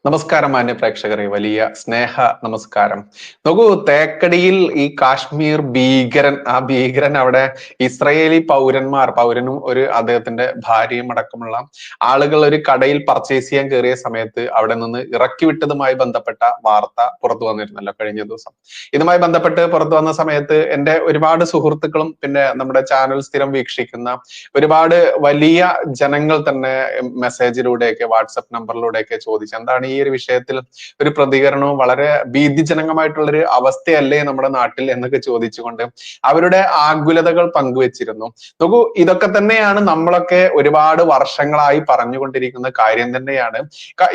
നമസ്കാരം മാന്യ പ്രേക്ഷകരെ, വലിയ സ്നേഹ നമസ്കാരം. നോക്കൂ, തേക്കടിയിൽ ഈ കാശ്മീർ ഭീകരൻ, ആ ഭീകരൻ അവിടെ ഇസ്രയേലി പൗരനും അദ്ദേഹത്തിന്റെ ഭാര്യയും അടക്കമുള്ള ആളുകൾ ഒരു കടയിൽ പർച്ചേസ് ചെയ്യാൻ കയറിയ സമയത്ത് അവിടെ നിന്ന് ഇറക്കി വിട്ടതുമായി ബന്ധപ്പെട്ട വാർത്ത പുറത്തു വന്നിരുന്നല്ലോ കഴിഞ്ഞ ദിവസം. ഇതുമായി ബന്ധപ്പെട്ട് പുറത്തു വന്ന സമയത്ത് എന്റെ ഒരുപാട് സുഹൃത്തുക്കളും പിന്നെ നമ്മുടെ ചാനൽ സ്ഥിരം വീക്ഷിക്കുന്ന ഒരുപാട് വലിയ ജനങ്ങൾ തന്നെ മെസ്സേജിലൂടെയൊക്കെ വാട്സപ്പ് നമ്പറിലൂടെയൊക്കെ ചോദിച്ചു, എന്താണ് ഈ ഒരു വിഷയത്തിൽ ഒരു പ്രതികരണവും വളരെ ഭീതിജനകമായിട്ടുള്ളൊരു അവസ്ഥയല്ലേ നമ്മുടെ നാട്ടിൽ എന്നൊക്കെ ചോദിച്ചുകൊണ്ട് അവരുടെ ആകുലതകൾ പങ്കുവച്ചിരുന്നു. നോക്കൂ, ഇതൊക്കെ തന്നെയാണ് നമ്മളൊക്കെ ഒരുപാട് വർഷങ്ങളായി പറഞ്ഞുകൊണ്ടിരിക്കുന്ന കാര്യം തന്നെയാണ്.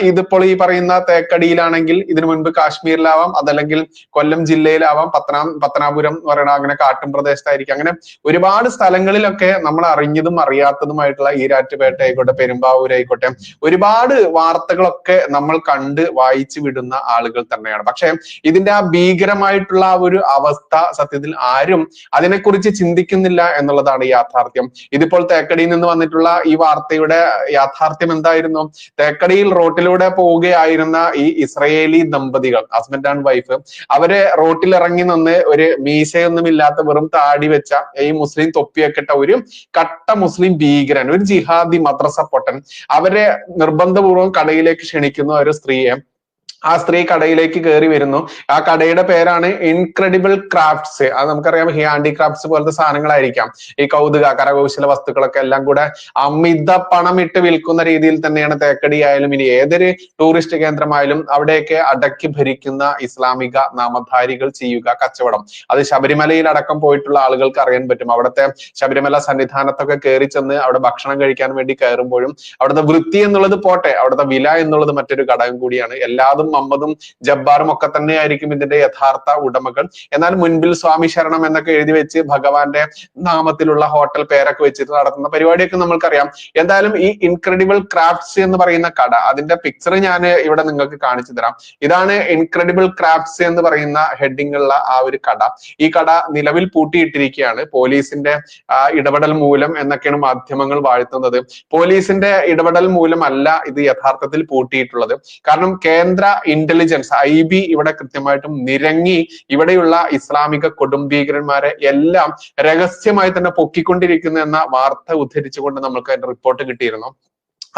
ഇതിപ്പോൾ ഈ പറയുന്ന തേക്കടിയിലാണെങ്കിൽ ഇതിനു മുൻപ് കാശ്മീരിലാവാം, അതല്ലെങ്കിൽ കൊല്ലം ജില്ലയിലാവാം, പത്തനാപുരം എന്ന് പറയുന്ന അങ്ങനെ കാട്ടും പ്രദേശത്തായിരിക്കും. അങ്ങനെ ഒരുപാട് സ്ഥലങ്ങളിലൊക്കെ നമ്മൾ അറിഞ്ഞതും അറിയാത്തതുമായിട്ടുള്ള ഈരാറ്റുപേട്ട ആയിക്കോട്ടെ, പെരുമ്പാവൂർ ആയിക്കോട്ടെ, ഒരുപാട് വാർത്തകളൊക്കെ നമ്മൾ കണ്ട് വായിച്ചു വിടുന്ന ആളുകൾ തന്നെയാണ്. പക്ഷെ ഇതിന്റെ ആ ഭീകരമായിട്ടുള്ള ഒരു അവസ്ഥ സത്യത്തിൽ ആരും അതിനെക്കുറിച്ച് ചിന്തിക്കുന്നില്ല എന്നുള്ളതാണ് യാഥാർത്ഥ്യം. ഇതിപ്പോൾ തേക്കടിയിൽ നിന്ന് വന്നിട്ടുള്ള ഈ വാർത്തയുടെ യാഥാർത്ഥ്യം എന്തായിരുന്നു? തേക്കടിയിൽ റോട്ടിലൂടെ പോവുകയായിരുന്ന ഈ ഇസ്രയേലി ദമ്പതികൾ, ഹസ്ബൻഡ് ആൻഡ് വൈഫ്, അവരെ റോട്ടിൽ ഇറങ്ങി നിന്ന് ഒരു മീശയൊന്നുമില്ലാത്ത വെറും താടി വെച്ച ഈ മുസ്ലിം തൊപ്പിയൊക്കെ ഇട്ട ഒരു കട്ട മുസ്ലിം ഭീകരൻ, ഒരു ജിഹാദി മദ്രസ പൊട്ടൻ, അവരെ നിർബന്ധപൂർവ്വം കടയിലേക്ക് ക്ഷണിക്കുന്ന ഒരു സ്ത്രീയെ, ആ സ്ത്രീ കടയിലേക്ക് കയറി വരുന്നു. ആ കടയുടെ പേരാണ് ഇൻക്രെഡിബിൾ ക്രാഫ്റ്റ്സ്. അത് നമുക്കറിയാം, ഹാൻഡിക്രാഫ്റ്റ്സ് പോലത്തെ സാധനങ്ങളായിരിക്കാം. ഈ കൗതുക കരകൗശല വസ്തുക്കളൊക്കെ എല്ലാം കൂടെ അമിത പണം ഇട്ട് വിൽക്കുന്ന രീതിയിൽ തന്നെയാണ് തേക്കടി ആയാലും ഇനി ഏതൊരു ടൂറിസ്റ്റ് കേന്ദ്രമായാലും അവിടെയൊക്കെ അടക്കി ഭരിക്കുന്ന ഇസ്ലാമിക നാമധാരികൾ ചെയ്യുക കച്ചവടം. അത് ശബരിമലയിൽ അടക്കം പോയിട്ടുള്ള ആളുകൾക്ക് അറിയാൻ പറ്റും. അവിടുത്തെ ശബരിമല സന്നിധാനത്തൊക്കെ കയറി ചെന്ന് അവിടെ ഭക്ഷണം കഴിക്കാൻ വേണ്ടി കയറുമ്പോഴും അവിടുത്തെ വൃത്തി എന്നുള്ളത് പോട്ടെ, അവിടുത്തെ വില എന്നുള്ളത് മറ്റൊരു ഘടകം കൂടിയാണ്. എല്ലാതും മമ്മദും ജബ്ബാറും ഒക്കെ തന്നെയായിരിക്കും ഇതിന്റെ യഥാർത്ഥ ഉടമകൾ. എന്നാൽ മുൻപിൽ സ്വാമി ശരണം എന്നൊക്കെ എഴുതി വെച്ച് ഭഗവാന്റെ നാമത്തിലുള്ള ഹോട്ടൽ പേരൊക്കെ വെച്ചിട്ട് നടത്തുന്ന പരിപാടിയൊക്കെ നമ്മൾക്കറിയാം. എന്തായാലും ഈ ഇൻക്രെഡിബിൾ ക്രാഫ്റ്റ്സ് എന്ന് പറയുന്ന കട, അതിന്റെ പിക്ചർ ഞാൻ ഇവിടെ നിങ്ങൾക്ക് കാണിച്ചു തരാം. ഇതാണ് ഇൻക്രെഡിബിൾ ക്രാഫ്റ്റ്സ് എന്ന് പറയുന്ന ഹെഡിങ് ഉള്ള ആ ഒരു കട. ഈ കട നിലവിൽ പൂട്ടിയിട്ടിരിക്കുകയാണ്. പോലീസിന്റെ ഇടപെടൽ മൂലം എന്നൊക്കെയാണ് മാധ്യമങ്ങൾ വാഴ്ത്തുന്നത്. പോലീസിന്റെ ഇടപെടൽ മൂലമല്ല ഇത് യഥാർത്ഥത്തിൽ പൂട്ടിയിട്ടുള്ളത്. കാരണം കേന്ദ്ര ഇന്റലിജൻസ് IB ഇവിടെ കൃത്യമായിട്ടും നിരങ്ങി ഇവിടെയുള്ള ഇസ്ലാമിക കൊടുംഭീകരന്മാരെ എല്ലാം രഹസ്യമായി തന്നെ പൊക്കിക്കൊണ്ടിരിക്കുന്നു എന്ന വാർത്ത ഉദ്ധരിച്ചുകൊണ്ട് നമുക്ക് അതിന്റെ റിപ്പോർട്ട് കിട്ടിയിരുന്നു.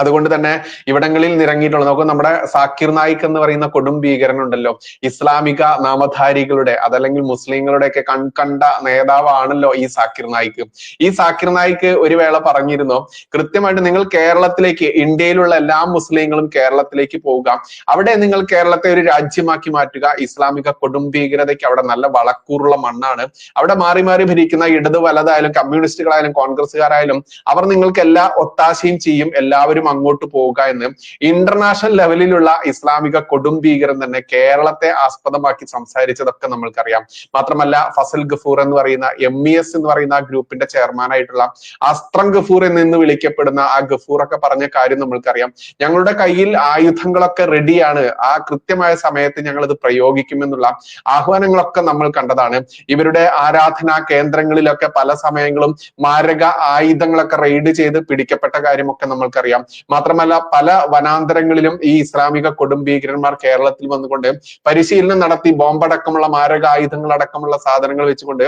അതുകൊണ്ട് തന്നെ ഇവിടങ്ങളിൽ നിരങ്ങിയിട്ടുള്ള, നമുക്ക് നമ്മുടെ സാക്കിർ നായിക് എന്ന് പറയുന്ന കൊടും ഭീകരനുണ്ടല്ലോ, ഇസ്ലാമിക നാമധാരികളുടെ അതല്ലെങ്കിൽ മുസ്ലിങ്ങളുടെ ഒക്കെ കണ്ട നേതാവാണല്ലോ ഈ സാക്കിർ നായിക്. ഈ സാക്കിർ നായിക് ഒരു വേള പറഞ്ഞിരുന്നു, കൃത്യമായിട്ട് നിങ്ങൾ കേരളത്തിലേക്ക്, ഇന്ത്യയിലുള്ള എല്ലാ മുസ്ലിങ്ങളും കേരളത്തിലേക്ക് പോവുക, അവിടെ നിങ്ങൾ കേരളത്തെ ഒരു രാജ്യമാക്കി മാറ്റുക, ഇസ്ലാമിക കൊടും ഭീകരതയ്ക്ക് അവിടെ നല്ല വളക്കൂറുള്ള മണ്ണാണ്, അവിടെ മാറി മാറി ഭരിക്കുന്ന ഇടത് വലതായാലും കമ്മ്യൂണിസ്റ്റുകളായാലും കോൺഗ്രസ്സുകാരായാലും അവർ നിങ്ങൾക്ക് എല്ലാ ഒത്താശയും ചെയ്യും, എല്ലാവരും അങ്ങോട്ട് പോവുക എന്ന് ഇന്റർനാഷണൽ ലെവലിലുള്ള ഇസ്ലാമിക കൊടും ഭീകരൻ തന്നെ കേരളത്തെ ആസ്പദമാക്കി സംസാരിച്ചതൊക്കെ നമ്മൾക്കറിയാം. മാത്രമല്ല ഫസൽ ഗഫൂർ എന്ന് പറയുന്ന MES എന്ന് പറയുന്ന ആ ഗ്രൂപ്പിന്റെ ചെയർമാനായിട്ടുള്ള അസ്ത്രം ഗഫൂർ എന്ന് വിളിക്കപ്പെടുന്ന ആ ഗഫൂർ ഒക്കെ പറഞ്ഞ കാര്യം നമ്മൾക്കറിയാം. ഞങ്ങളുടെ കയ്യിൽ ആയുധങ്ങളൊക്കെ റെഡിയാണ്, ആ കൃത്യമായ സമയത്ത് ഞങ്ങൾ ഇത് പ്രയോഗിക്കുമെന്നുള്ള ആഹ്വാനങ്ങളൊക്കെ നമ്മൾ കണ്ടതാണ്. ഇവരുടെ ആരാധനാ കേന്ദ്രങ്ങളിലൊക്കെ പല സമയങ്ങളും മാരക ആയുധങ്ങളൊക്കെ റെയ്ഡ് ചെയ്ത് പിടിക്കപ്പെട്ട കാര്യമൊക്കെ നമ്മൾക്കറിയാം. മാത്രമല്ല പല വനാന്തരങ്ങളിലും ഈ ഇസ്ലാമിക കൊടുംഭീകരന്മാർ കേരളത്തിൽ വന്നുകൊണ്ട് പരിശീലനം നടത്തി, ബോംബടക്കമുള്ള മാരകായുധങ്ങൾ അടക്കമുള്ള സാധനങ്ങൾ വെച്ചുകൊണ്ട്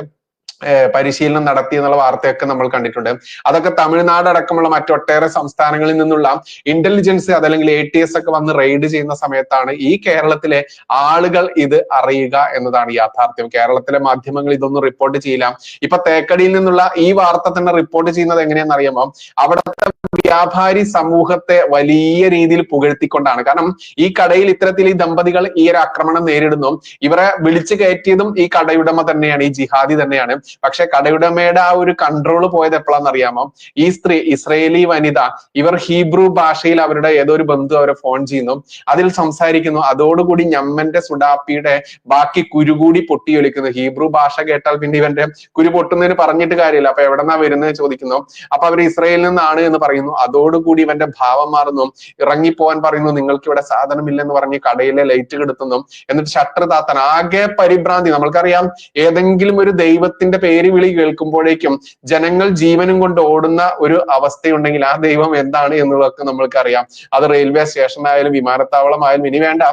പരിശീലനം നടത്തി എന്നുള്ള വാർത്തയൊക്കെ നമ്മൾ കണ്ടിട്ടുണ്ട്. അതൊക്കെ തമിഴ്നാട് അടക്കമുള്ള മറ്റൊട്ടേറെ സംസ്ഥാനങ്ങളിൽ നിന്നുള്ള ഇന്റലിജൻസ് അതല്ലെങ്കിൽ ATS ഒക്കെ വന്ന് റെയ്ഡ് ചെയ്യുന്ന സമയത്താണ് ഈ കേരളത്തിലെ ആളുകൾ ഇത് അറിയുക എന്നതാണ് യാഥാർത്ഥ്യം. കേരളത്തിലെ മാധ്യമങ്ങൾ ഇതൊന്നും റിപ്പോർട്ട് ചെയ്യില്ല. ഇപ്പൊ തേക്കടിയിൽ നിന്നുള്ള ഈ വാർത്ത തന്നെ റിപ്പോർട്ട് ചെയ്യുന്നത് എങ്ങനെയാണെന്ന് അറിയാമോ? അവിടുത്തെ വ്യാപാരി സമൂഹത്തെ വലിയ രീതിയിൽ പുകഴ്ത്തിക്കൊണ്ടാണ്. കാരണം ഈ കടയിൽ ഇത്തരത്തിൽ ഈ ദമ്പതികൾ ഈ ഒരു ആക്രമണം നേരിടുന്നു, ഇവരെ വിളിച്ചു കയറ്റിയതും ഈ കടയുടമ തന്നെയാണ്, ഈ ജിഹാദി തന്നെയാണ്. പക്ഷെ കടയുടമയുടെ ആ ഒരു കൺട്രോൾ പോയത് എപ്പോഴാന്ന് അറിയാമോ? ഈ സ്ത്രീ, ഇസ്രയേലി വനിത, ഇവർ ഹീബ്രു ഭാഷയിൽ അവരുടെ ഏതോ ഒരു ബന്ധു അവരെ ഫോൺ ചെയ്യുന്നു, അതിൽ സംസാരിക്കുന്നു. അതോടുകൂടി ഞമ്മന്റെ സുഡാപ്പിയുടെ ബാക്കി കുരുകൂടി പൊട്ടിയൊലിക്കുന്നു. ഹീബ്രു ഭാഷ കേട്ടാൽ പിന്നെ ഇവന്റെ കുരു പൊട്ടുന്നതിന് പറഞ്ഞിട്ട് കാര്യമില്ല. അപ്പൊ എവിടെന്നാ വരുന്നത് ചോദിക്കുന്നു. അപ്പൊ അവർ ഇസ്രയേലിൽ നിന്നാണ് എന്ന് പറയുന്നു. അതോടുകൂടി ഇവന്റെ ഭാവം മാറുന്നു, ഇറങ്ങിപ്പോവാൻ പറയുന്നു, നിങ്ങൾക്ക് ഇവിടെ സാധനമില്ലെന്ന് പറഞ്ഞ് കടയിലെ ലൈറ്റ് കെടുത്തുന്നു, എന്നിട്ട് ഷട്ടർ താത്താൻ, ആകെ പരിഭ്രാന്തി. നമ്മൾക്കറിയാം, ഏതെങ്കിലും ഒരു ദൈവത്തിന്റെ പേര് വിളി കേൾക്കുമ്പോഴേക്കും ജനങ്ങൾ ജീവനും കൊണ്ട് ഓടുന്ന ഒരു അവസ്ഥയുണ്ടെങ്കിൽ ആ ദൈവം എന്താണ് എന്നുള്ളതൊക്കെ നമ്മൾക്കറിയാം. അത് റെയിൽവേ സ്റ്റേഷനായാലും വിമാനത്താവളമായാലും, ഇനി വേണ്ട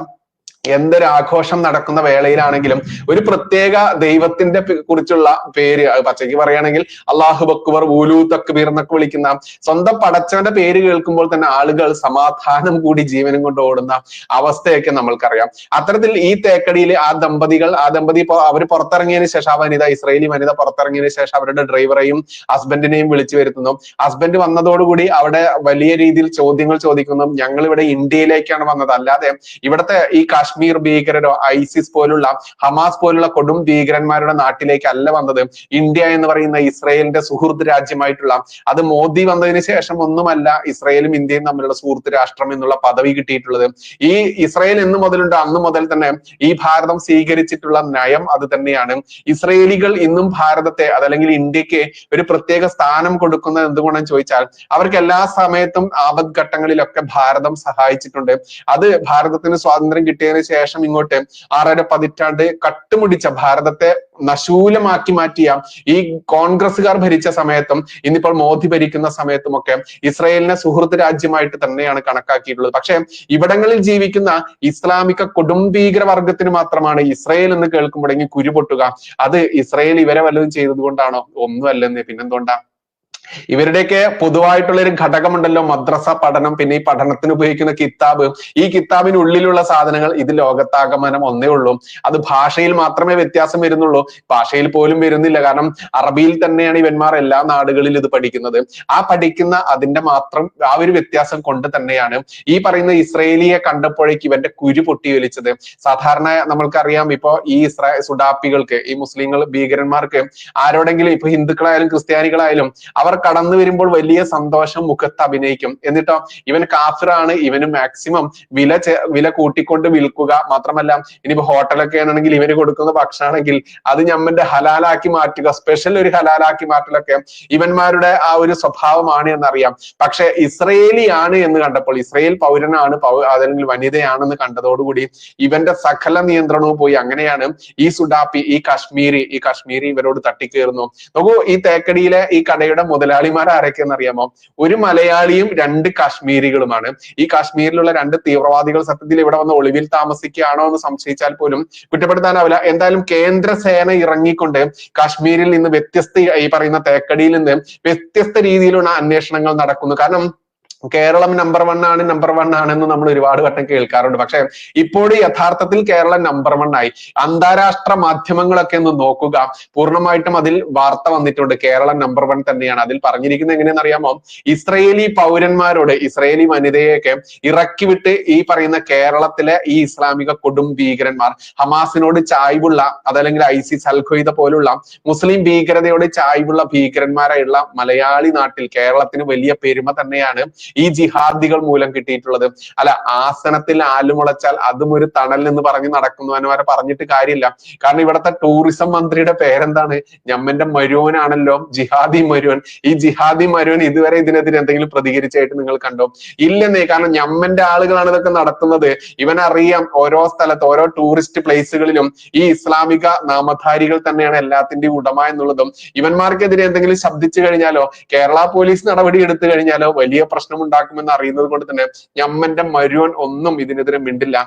എന്തൊരു ആഘോഷം നടക്കുന്ന വേളയിലാണെങ്കിലും ഒരു പ്രത്യേക ദൈവത്തിന്റെ കുറിച്ചുള്ള പേര്, പച്ചയ്ക്ക് പറയുകയാണെങ്കിൽ അള്ളാഹു അക്ബർ, ഊലു തക്ബീർ എന്നൊക്കെ വിളിക്കുന്ന സ്വന്തം പടച്ചവന്റെ പേര് കേൾക്കുമ്പോൾ തന്നെ ആളുകൾ സമാധാനം കൂടി ജീവനും കൊണ്ട് ഓടുന്ന അവസ്ഥയൊക്കെ നമ്മൾക്കറിയാം. അത്തരത്തിൽ ഈ തേക്കടിയിൽ ആ ദമ്പതി അവർ പുറത്തിറങ്ങിയതിനു ശേഷം, ആ വനിത, ഇസ്രായേലി വനിത പുറത്തിറങ്ങിയതിനു ശേഷം അവരുടെ ഡ്രൈവറെയും ഹസ്ബൻഡിനെയും വിളിച്ചു വരുത്തുന്നു. ഹസ്ബൻഡ് വന്നതോടുകൂടി അവിടെ വലിയ രീതിയിൽ ചോദ്യങ്ങൾ ചോദിക്കുന്നു. ഞങ്ങൾ ഇവിടെ ഇന്ത്യയിലേക്കാണ് വന്നത്, അല്ലാതെ ഇവിടുത്തെ ഈ കാശ്മീർ ഭീകരരോ ഐസിസ് പോലുള്ള, ഹമാസ് പോലുള്ള കൊടും ഭീകരന്മാരുടെ നാട്ടിലേക്ക് അല്ല വന്നത്. ഇന്ത്യ എന്ന് പറയുന്ന ഇസ്രായേലിന്റെ സുഹൃത്ത് രാജ്യമായിട്ടുള്ള, അത് മോദി വന്നതിന് ശേഷം ഒന്നുമല്ല ഇസ്രായേലും ഇന്ത്യയും തമ്മിലുള്ള സുഹൃത്ത് രാഷ്ട്രം എന്നുള്ള പദവി കിട്ടിയിട്ടുള്ളത്. ഈ ഇസ്രായേൽ എന്ന് മുതലുണ്ട് അന്ന് മുതൽ തന്നെ ഈ ഭാരതം സ്വീകരിച്ചിട്ടുള്ള നയം അത് തന്നെയാണ്. ഇസ്രായേലികൾ ഇന്നും ഭാരതത്തെ, അതല്ലെങ്കിൽ ഇന്ത്യക്ക് ഒരു പ്രത്യേക സ്ഥാനം കൊടുക്കുന്നത് എന്തുകൊണ്ടെന്ന് ചോദിച്ചാൽ, അവർക്ക് എല്ലാ സമയത്തും ആപത്ഘട്ടങ്ങളിലൊക്കെ ഭാരതം സഹായിച്ചിട്ടുണ്ട്. അത് ഭാരതത്തിന് സ്വാതന്ത്ര്യം കിട്ടിയതിനു ശേഷം ഇങ്ങോട്ട് 6.5 പതിറ്റാണ്ട് കട്ടുമുടിച്ച ഭാരതത്തെ നശൂലമാക്കി മാറ്റിയ ഈ കോൺഗ്രസ്സുകാർ ഭരിച്ച സമയത്തും ഇന്നിപ്പോൾ മോദി ഭരിക്കുന്ന സമയത്തുമൊക്കെ ഇസ്രായേലിനെ സുഹൃത്ത് രാജ്യമായിട്ട് തന്നെയാണ് കണക്കാക്കിയിട്ടുള്ളത്. പക്ഷെ ഇവിടങ്ങളിൽ ജീവിക്കുന്ന ഇസ്ലാമിക കൊടും ഭീകര വർഗത്തിന് മാത്രമാണ് ഇസ്രായേൽ എന്ന് കേൾക്കുമ്പോഴെങ്കിൽ കുരുപൊട്ടുക. അത് ഇസ്രായേൽ ഇവരെ വല്ലതും ചെയ്തത് കൊണ്ടാണോ? ഒന്നുമല്ലെന്ന്. പിന്നെന്തുകൊണ്ടാ? ഇവരുടെയൊക്കെ പൊതുവായിട്ടുള്ള ഒരു ഘടകമുണ്ടല്ലോ, മദ്രസ പഠനം, പിന്നെ ഈ പഠനത്തിന് ഉപയോഗിക്കുന്ന കിതാബ്. ഈ കിതാബിനുള്ളിലുള്ള സാധനങ്ങൾ ഇത് ലോകത്താകമാനം ഒന്നേ ഉള്ളൂ. അത് ഭാഷയിൽ മാത്രമേ വ്യത്യാസം വരുന്നുള്ളൂ. ഭാഷയിൽ പോലും വരുന്നില്ല, കാരണം അറബിയിൽ തന്നെയാണ് ഇവന്മാർ എല്ലാ നാടുകളിലും ഇത് പഠിക്കുന്നത്. ആ പഠിക്കുന്ന അതിന്റെ മാത്രം ആ ഒരു വ്യത്യാസം കൊണ്ട് തന്നെയാണ് ഈ പറയുന്ന ഇസ്രായേലിയെ കണ്ടപ്പോഴേക്ക് ഇവന്റെ കുരു പൊട്ടി വലിച്ചത്. സാധാരണ നമ്മൾക്കറിയാം, ഇപ്പൊ ഈ സുഡാപ്പികൾക്ക്, ഈ മുസ്ലിങ്ങൾ ഭീകരന്മാർക്ക് ആരോടെങ്കിലും, ഇപ്പൊ ഹിന്ദുക്കളായാലും ക്രിസ്ത്യാനികളായാലും, അവർ കടന്നു വരുമ്പോൾ വലിയ സന്തോഷം മുഖത്ത് അഭിനയിക്കും. എന്നിട്ടോ ഇവൻ കാഫിറാണ്, ഇവന് മാക്സിമം വില കൂട്ടിക്കൊണ്ട് വിൽക്കുക. മാത്രമല്ല, ഇനിയിപ്പോ ഹോട്ടലൊക്കെ ആണെങ്കിൽ ഇവന് കൊടുക്കുന്ന ഭക്ഷണമാണെങ്കിൽ അത് ഞമ്മന്റെ ഹലാലാക്കി മാറ്റുക, സ്പെഷ്യൽ ഒരു ഹലാലാക്കി മാറ്റലൊക്കെ ഇവന്മാരുടെ ആ ഒരു സ്വഭാവമാണ് എന്നറിയാം. പക്ഷെ ഇസ്രയേലിയാണ് എന്ന് കണ്ടപ്പോൾ, ഇസ്രയേൽ പൗരനാണ്, അല്ലെങ്കിൽ വനിതയാണെന്ന് കണ്ടതോടുകൂടി ഇവന്റെ സകല നിയന്ത്രണവും പോയി. അങ്ങനെയാണ് ഈ സുഡാപ്പി, ഈ കാശ്മീരി ഇവരോട് തട്ടിക്കേറുന്നു. നോക്കൂ, ഈ തേക്കടിയിലെ ഈ കടയുടെ മുതലാളിമാർ ആരൊക്കെയെന്ന് അറിയാമോ? ഒരു മലയാളിയും 2 കാശ്മീരികളുമാണ്. ഈ കാശ്മീരിലുള്ള 2 തീവ്രവാദികൾ സത്യത്തിൽ ഇവിടെ വന്ന് ഒളിവിൽ താമസിക്കുകയാണോ എന്ന് സംശയിച്ചാൽ പോലും കുറ്റപ്പെടുത്താനാവില്ല. എന്തായാലും കേന്ദ്ര സേന ഇറങ്ങിക്കൊണ്ട് കാശ്മീരിൽ നിന്ന് ഈ പറയുന്ന തേക്കടിയിൽ നിന്ന് വ്യത്യസ്ത രീതിയിലുള്ള അന്വേഷണങ്ങൾ നടക്കുന്നു. കാരണം കേരളം നമ്പർ 1 ആണെന്ന് നമ്മൾ ഒരുപാട് വട്ടം കേൾക്കാറുണ്ട്. പക്ഷെ ഇപ്പോൾ യഥാർത്ഥത്തിൽ കേരളം നമ്പർ 1 ആയി. അന്താരാഷ്ട്ര മാധ്യമങ്ങളൊക്കെ ഒന്ന് നോക്കുക, പൂർണ്ണമായിട്ടും അതിൽ വാർത്ത വന്നിട്ടുണ്ട്, കേരളം നമ്പർ 1 തന്നെയാണ്. അതിൽ പറഞ്ഞിരിക്കുന്നത് എങ്ങനെയെന്ന് അറിയാമോ? ഇസ്രായേലി പൗരന്മാരോട്, ഇസ്രായേലി വനിതയെയൊക്കെ ഇറക്കി വിട്ട് ഈ പറയുന്ന കേരളത്തിലെ ഈ ഇസ്ലാമിക കൊടും ഭീകരന്മാർ, ഹമാസിനോട് ചായ്വുള്ള, അതല്ലെങ്കിൽ ഐസിസ്, അൽ ഖ്വയ്ദ പോലുള്ള മുസ്ലിം ഭീകരതയോട് ചായ്വുള്ള ഭീകരന്മാരായുള്ള മലയാളി നാട്ടിൽ കേരളത്തിന് വലിയ പെരുമ തന്നെയാണ് ഈ ജിഹാദികൾ മൂലം കിട്ടിയിട്ടുള്ളത്. അല്ല, ആസനത്തിൽ ആലുമുളച്ചാൽ അതും ഒരു തണൽ എന്ന് പറഞ്ഞ് നടക്കുന്നവന്മാരെ പറഞ്ഞിട്ട് കാര്യമില്ല. കാരണം ഇവിടുത്തെ ടൂറിസം മന്ത്രിയുടെ പേരെന്താണ്? ഞമ്മന്റെ മരുവനാണല്ലോ, ജിഹാദി മരുവൻ. ഈ ജിഹാദി മരുവൻ ഇതുവരെ ഇതിനെതിരെ എന്തെങ്കിലും പ്രതികരിച്ചായിട്ട് നിങ്ങൾ കണ്ടോ? ഇല്ലെന്നേ. കാരണം ഞമ്മന്റെ ആളുകളാണ് ഇതൊക്കെ നടത്തുന്നത്. ഇവനറിയാം ഓരോ സ്ഥലത്ത്, ഓരോ ടൂറിസ്റ്റ് പ്ലേസുകളിലും ഈ ഇസ്ലാമിക നാമധാരികൾ തന്നെയാണ് എല്ലാത്തിന്റെയും ഉടമ എന്നുള്ളതും. ഇവന്മാർക്കെതിരെ എന്തെങ്കിലും ശബ്ദിച്ചു കഴിഞ്ഞാലോ, കേരള പോലീസ് നടപടി എടുത്തു കഴിഞ്ഞാലോ വലിയ പ്രശ്നം ഉണ്ടാക്കുമെന്ന് അറിയുന്നത് കൊണ്ട് തന്നെ ഞമ്മന്റെ മരുവൻ ഒന്നും ഇതിനെതിരെ മിണ്ടില്ല.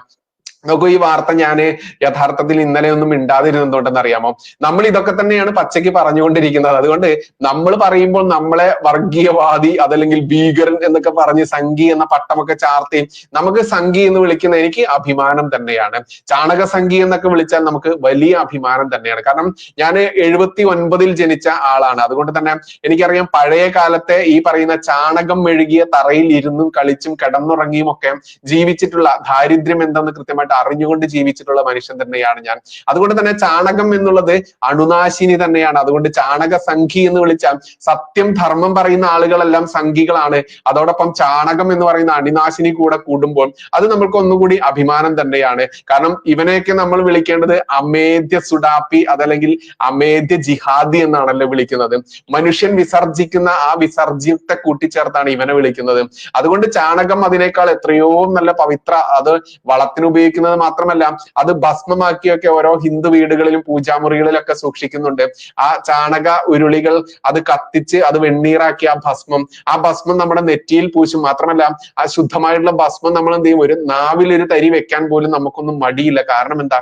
നോക്കൂ, ഈ വാർത്ത ഞാൻ യഥാർത്ഥത്തിൽ ഇന്നലെ ഒന്നും മിണ്ടാതിരുന്നതുകൊണ്ടെന്ന് അറിയാമോ? നമ്മൾ ഇതൊക്കെ തന്നെയാണ് പച്ചയ്ക്ക് പറഞ്ഞുകൊണ്ടിരിക്കുന്നത്. അതുകൊണ്ട് നമ്മൾ പറയുമ്പോൾ നമ്മളെ വർഗീയവാദി, അതല്ലെങ്കിൽ ഭീകരൻ എന്നൊക്കെ പറഞ്ഞ് സംഘി എന്ന പട്ടമൊക്കെ ചാർത്തി നമുക്ക് സംഘി എന്ന് വിളിക്കുന്ന എനിക്ക് അഭിമാനം തന്നെയാണ്. ചാണക സംഘി എന്നൊക്കെ വിളിച്ചാൽ നമുക്ക് വലിയ അഭിമാനം തന്നെയാണ്. കാരണം ഞാൻ 79-ൽ ജനിച്ച ആളാണ്. അതുകൊണ്ട് തന്നെ എനിക്കറിയാം, പഴയ കാലത്തെ ഈ പറയുന്ന ചാണകം മെഴുകിയ തറയിൽ ഇരുന്നും കളിച്ചും കിടന്നുറങ്ങിയും ഒക്കെ ജീവിച്ചിട്ടുള്ള ദാരിദ്ര്യം എന്തെന്ന് കൃത്യമായിട്ട് അത് അറിഞ്ഞുകൊണ്ട് ജീവിച്ചിട്ടുള്ള മനുഷ്യൻ തന്നെയാണ് ഞാൻ. അതുകൊണ്ട് തന്നെ ചാണകം എന്നുള്ളത് അണുനാശിനി തന്നെയാണ്. അതുകൊണ്ട് ചാണക സംഘി എന്ന് വിളിച്ചാൽ സത്യം ധർമ്മം പറയുന്ന ആളുകളെല്ലാം സംഘികളാണ്. അതോടൊപ്പം ചാണകം എന്ന് പറയുന്ന അണുനാശിനി കൂടെ കൂടുമ്പോൾ അത് നമ്മൾക്ക് ഒന്നുകൂടി അഭിമാനം തന്നെയാണ്. കാരണം ഇവനെയൊക്കെ നമ്മൾ വിളിക്കേണ്ടത് അമേദ്യ സുഡാപ്പി അതല്ലെങ്കിൽ അമേദ്യ ജിഹാദി എന്നാണല്ലോ വിളിക്കുന്നത്. മനുഷ്യൻ വിസർജിക്കുന്ന ആ വിസർജ്യത്തെ കൂട്ടിച്ചേർത്താണ് ഇവനെ വിളിക്കുന്നത്. അതുകൊണ്ട് ചാണകം അതിനേക്കാൾ എത്രയോ നല്ല പവിത്ര, അത് വളത്തിന് ഉപയോഗിക്കുന്നത് മാത്രമല്ല അത് ഭസ്മമാക്കിയൊക്കെ ഓരോ ഹിന്ദു വീടുകളിലും പൂജാമുറികളിലൊക്കെ സൂക്ഷിക്കുന്നുണ്ട്. ആ ചാണക ഉരുളികൾ അത് കത്തിച്ച് അത് വെണ്ണീറാക്കി ആ ഭസ്മം നമ്മുടെ നെറ്റിയിൽ പൂശും. മാത്രമല്ല ആ ശുദ്ധമായിട്ടുള്ള ഭസ്മം നമ്മൾ എന്ത് ചെയ്യും, ഒരു നാവിൽ ഒരു തരി വെക്കാൻ പോലും നമുക്കൊന്നും മടിയില്ല. കാരണം എന്താ,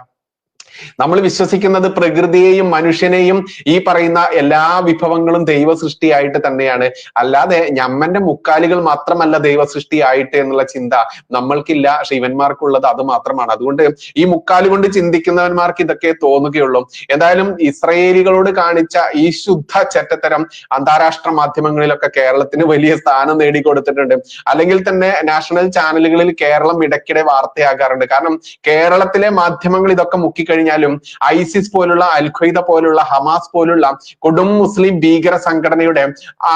നമ്മൾ വിശ്വസിക്കുന്നത് പ്രകൃതിയെയും മനുഷ്യനെയും ഈ പറയുന്ന എല്ലാ വിഭവങ്ങളും ദൈവ സൃഷ്ടിയായിട്ട് തന്നെയാണ്. അല്ലാതെ ഞമ്മന്റെ മുക്കാലുകൾ മാത്രമല്ല ദൈവ സൃഷ്ടിയായിട്ട് എന്നുള്ള ചിന്ത നമ്മൾക്കില്ല. പക്ഷെ ഇവന്മാർക്കുള്ളത് അത് മാത്രമാണ്. അതുകൊണ്ട് ഈ മുക്കാല് കൊണ്ട് ചിന്തിക്കുന്നവന്മാർക്ക് ഇതൊക്കെ തോന്നുകയുള്ളൂ. എന്തായാലും ഇസ്രയേലികളോട് കാണിച്ച ഈ ശുദ്ധ ചെറ്റത്തരം അന്താരാഷ്ട്ര മാധ്യമങ്ങളിലൊക്കെ കേരളത്തിന് വലിയ സ്ഥാനം നേടിക്കൊടുത്തിട്ടുണ്ട്. അല്ലെങ്കിൽ തന്നെ നാഷണൽ ചാനലുകളിൽ കേരളം ഇടയ്ക്കിടെ വാർത്തയാകാറുണ്ട്. കാരണം കേരളത്തിലെ മാധ്യമങ്ങൾ ഇതൊക്കെ മുക്കിക്കഴിഞ്ഞാലും ഐസിസ് പോലുള്ള, അൽ ഖ്വയ്ദ പോലുള്ള, ഹമാസ് പോലുള്ള കൊടും മുസ്ലിം ഭീകര സംഘടനയുടെ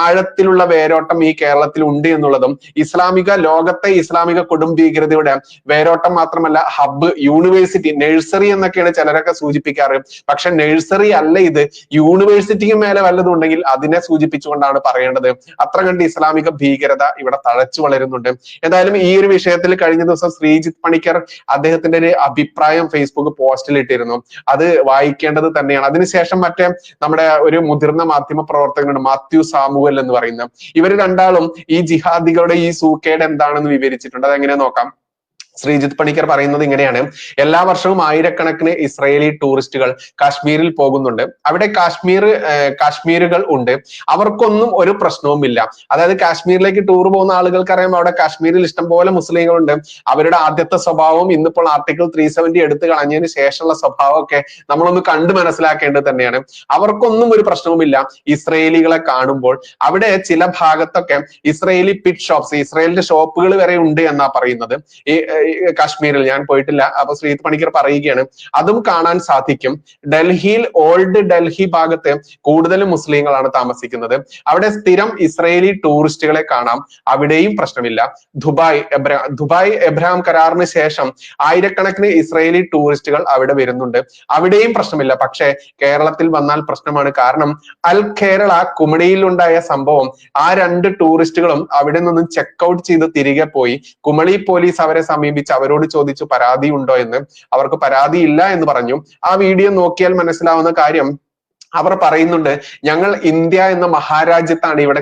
ആഴത്തിലുള്ള വേരോട്ടം ഈ കേരളത്തിൽ ഉണ്ട് എന്നുള്ളതും, ലോകത്തെ ഇസ്ലാമിക കൊടും ഭീകരതയുടെ വേരോട്ടം മാത്രമല്ല ഹബ്ബ്, യൂണിവേഴ്സിറ്റി, നഴ്സറി എന്നൊക്കെയാണ് ചിലരൊക്കെ സൂചിപ്പിക്കാറ്. പക്ഷെ നഴ്സറി അല്ല ഇത്, യൂണിവേഴ്സിറ്റിക്ക് മേലെ വല്ലതും ഉണ്ടെങ്കിൽ അതിനെ സൂചിപ്പിച്ചുകൊണ്ടാണ് പറയേണ്ടത്. അത്ര കണ്ട് ഇസ്ലാമിക ഭീകരത ഇവിടെ തഴച്ചു വളരുന്നുണ്ട്. എന്തായാലും ഈ ഒരു വിഷയത്തിൽ കഴിഞ്ഞ ദിവസം ശ്രീജിത്ത് പണിക്കർ അദ്ദേഹത്തിന്റെ ഒരു അഭിപ്രായം ഫേസ്ബുക്ക് പോസ്റ്റിൽ ഇട്ടിരുന്നു. അത് വായിക്കേണ്ടത് തന്നെയാണ്. അതിനുശേഷം മറ്റേ നമ്മുടെ ഒരു മുതിർന്ന മാധ്യമ പ്രവർത്തകനുണ്ട്, മാത്യു സാമുവൽ എന്ന് പറയുന്ന, ഇവര് രണ്ടാളും ഈ ജിഹാദികളുടെ ഈ സൂക്കേട് എന്താണെന്ന് വിവരിച്ചിട്ടുണ്ട്. അതെങ്ങനെ നോക്കാം. ശ്രീജിത്ത് പണിക്കർ പറയുന്നത് ഇങ്ങനെയാണ്: എല്ലാ വർഷവും ആയിരക്കണക്കിന് ഇസ്രായേലി ടൂറിസ്റ്റുകൾ കാശ്മീരിൽ പോകുന്നുണ്ട്. അവിടെ കാശ്മീരുകൾ ഉണ്ട്, അവർക്കൊന്നും ഒരു പ്രശ്നവുമില്ല. അതായത് കാശ്മീരിലേക്ക് ടൂർ പോകുന്ന ആളുകൾക്കറിയാം അവിടെ കാശ്മീരിൽ ഇഷ്ടംപോലെ മുസ്ലിങ്ങളുണ്ട്. അവരുടെ ആദ്യത്തെ സ്വഭാവം ഇന്നിപ്പോൾ ആർട്ടിക്കിൾ 370 എടുത്തു കളഞ്ഞതിന് ശേഷമുള്ള സ്വഭാവമൊക്കെ നമ്മളൊന്ന് കണ്ടു മനസ്സിലാക്കേണ്ടത് തന്നെയാണ്. അവർക്കൊന്നും ഒരു പ്രശ്നവുമില്ല ഇസ്രയേലികളെ കാണുമ്പോൾ. അവിടെ ചില ഭാഗത്തൊക്കെ ഇസ്രയേലി പിറ്റ് ഷോപ്സ്, ഇസ്രയേലിന്റെ ഷോപ്പുകൾ വരെ ഉണ്ട് എന്നാ പറയുന്നത്. ഈ കാശ്മീരിൽ ഞാൻ പോയിട്ടില്ല, അപ്പൊ ശ്രീജിത്ത് പണിക്കർ പറയുകയാണ് അതും കാണാൻ സാധിക്കും. ഡൽഹിയിൽ, ഓൾഡ് ഡൽഹി ഭാഗത്ത് കൂടുതലും മുസ്ലിങ്ങളാണ് താമസിക്കുന്നത്. അവിടെ സ്ഥിരം ഇസ്രയേലി ടൂറിസ്റ്റുകളെ കാണാം, അവിടെയും പ്രശ്നമില്ല. ദുബായ് എബ്രഹാം കരാറിന് ശേഷം ആയിരക്കണക്കിന് ഇസ്രയേലി ടൂറിസ്റ്റുകൾ അവിടെ വരുന്നുണ്ട്, അവിടെയും പ്രശ്നമില്ല. പക്ഷെ കേരളത്തിൽ വന്നാൽ പ്രശ്നമാണ്. കാരണം അൽ കേരള കുമളിയിൽ ഉണ്ടായ സംഭവം, ആ 2 ടൂറിസ്റ്റുകളും അവിടെ നിന്നും ചെക്ക് ഔട്ട് ചെയ്ത് തിരികെ പോയി. കുമളി പോലീസ് അവരെ സമീപിച്ച് അവരോട് ചോദിച്ചു പരാതി ഉണ്ടോ എന്ന്. അവർക്ക് പരാതി ഇല്ല എന്ന് പറഞ്ഞു. ആ വീഡിയോ നോക്കിയാൽ മനസ്സിലാവുന്ന കാര്യം, അവർ പറയുന്നുണ്ട് ഞങ്ങൾ ഇന്ത്യ എന്ന മഹാരാജ്യത്താണ്, ഇവിടെ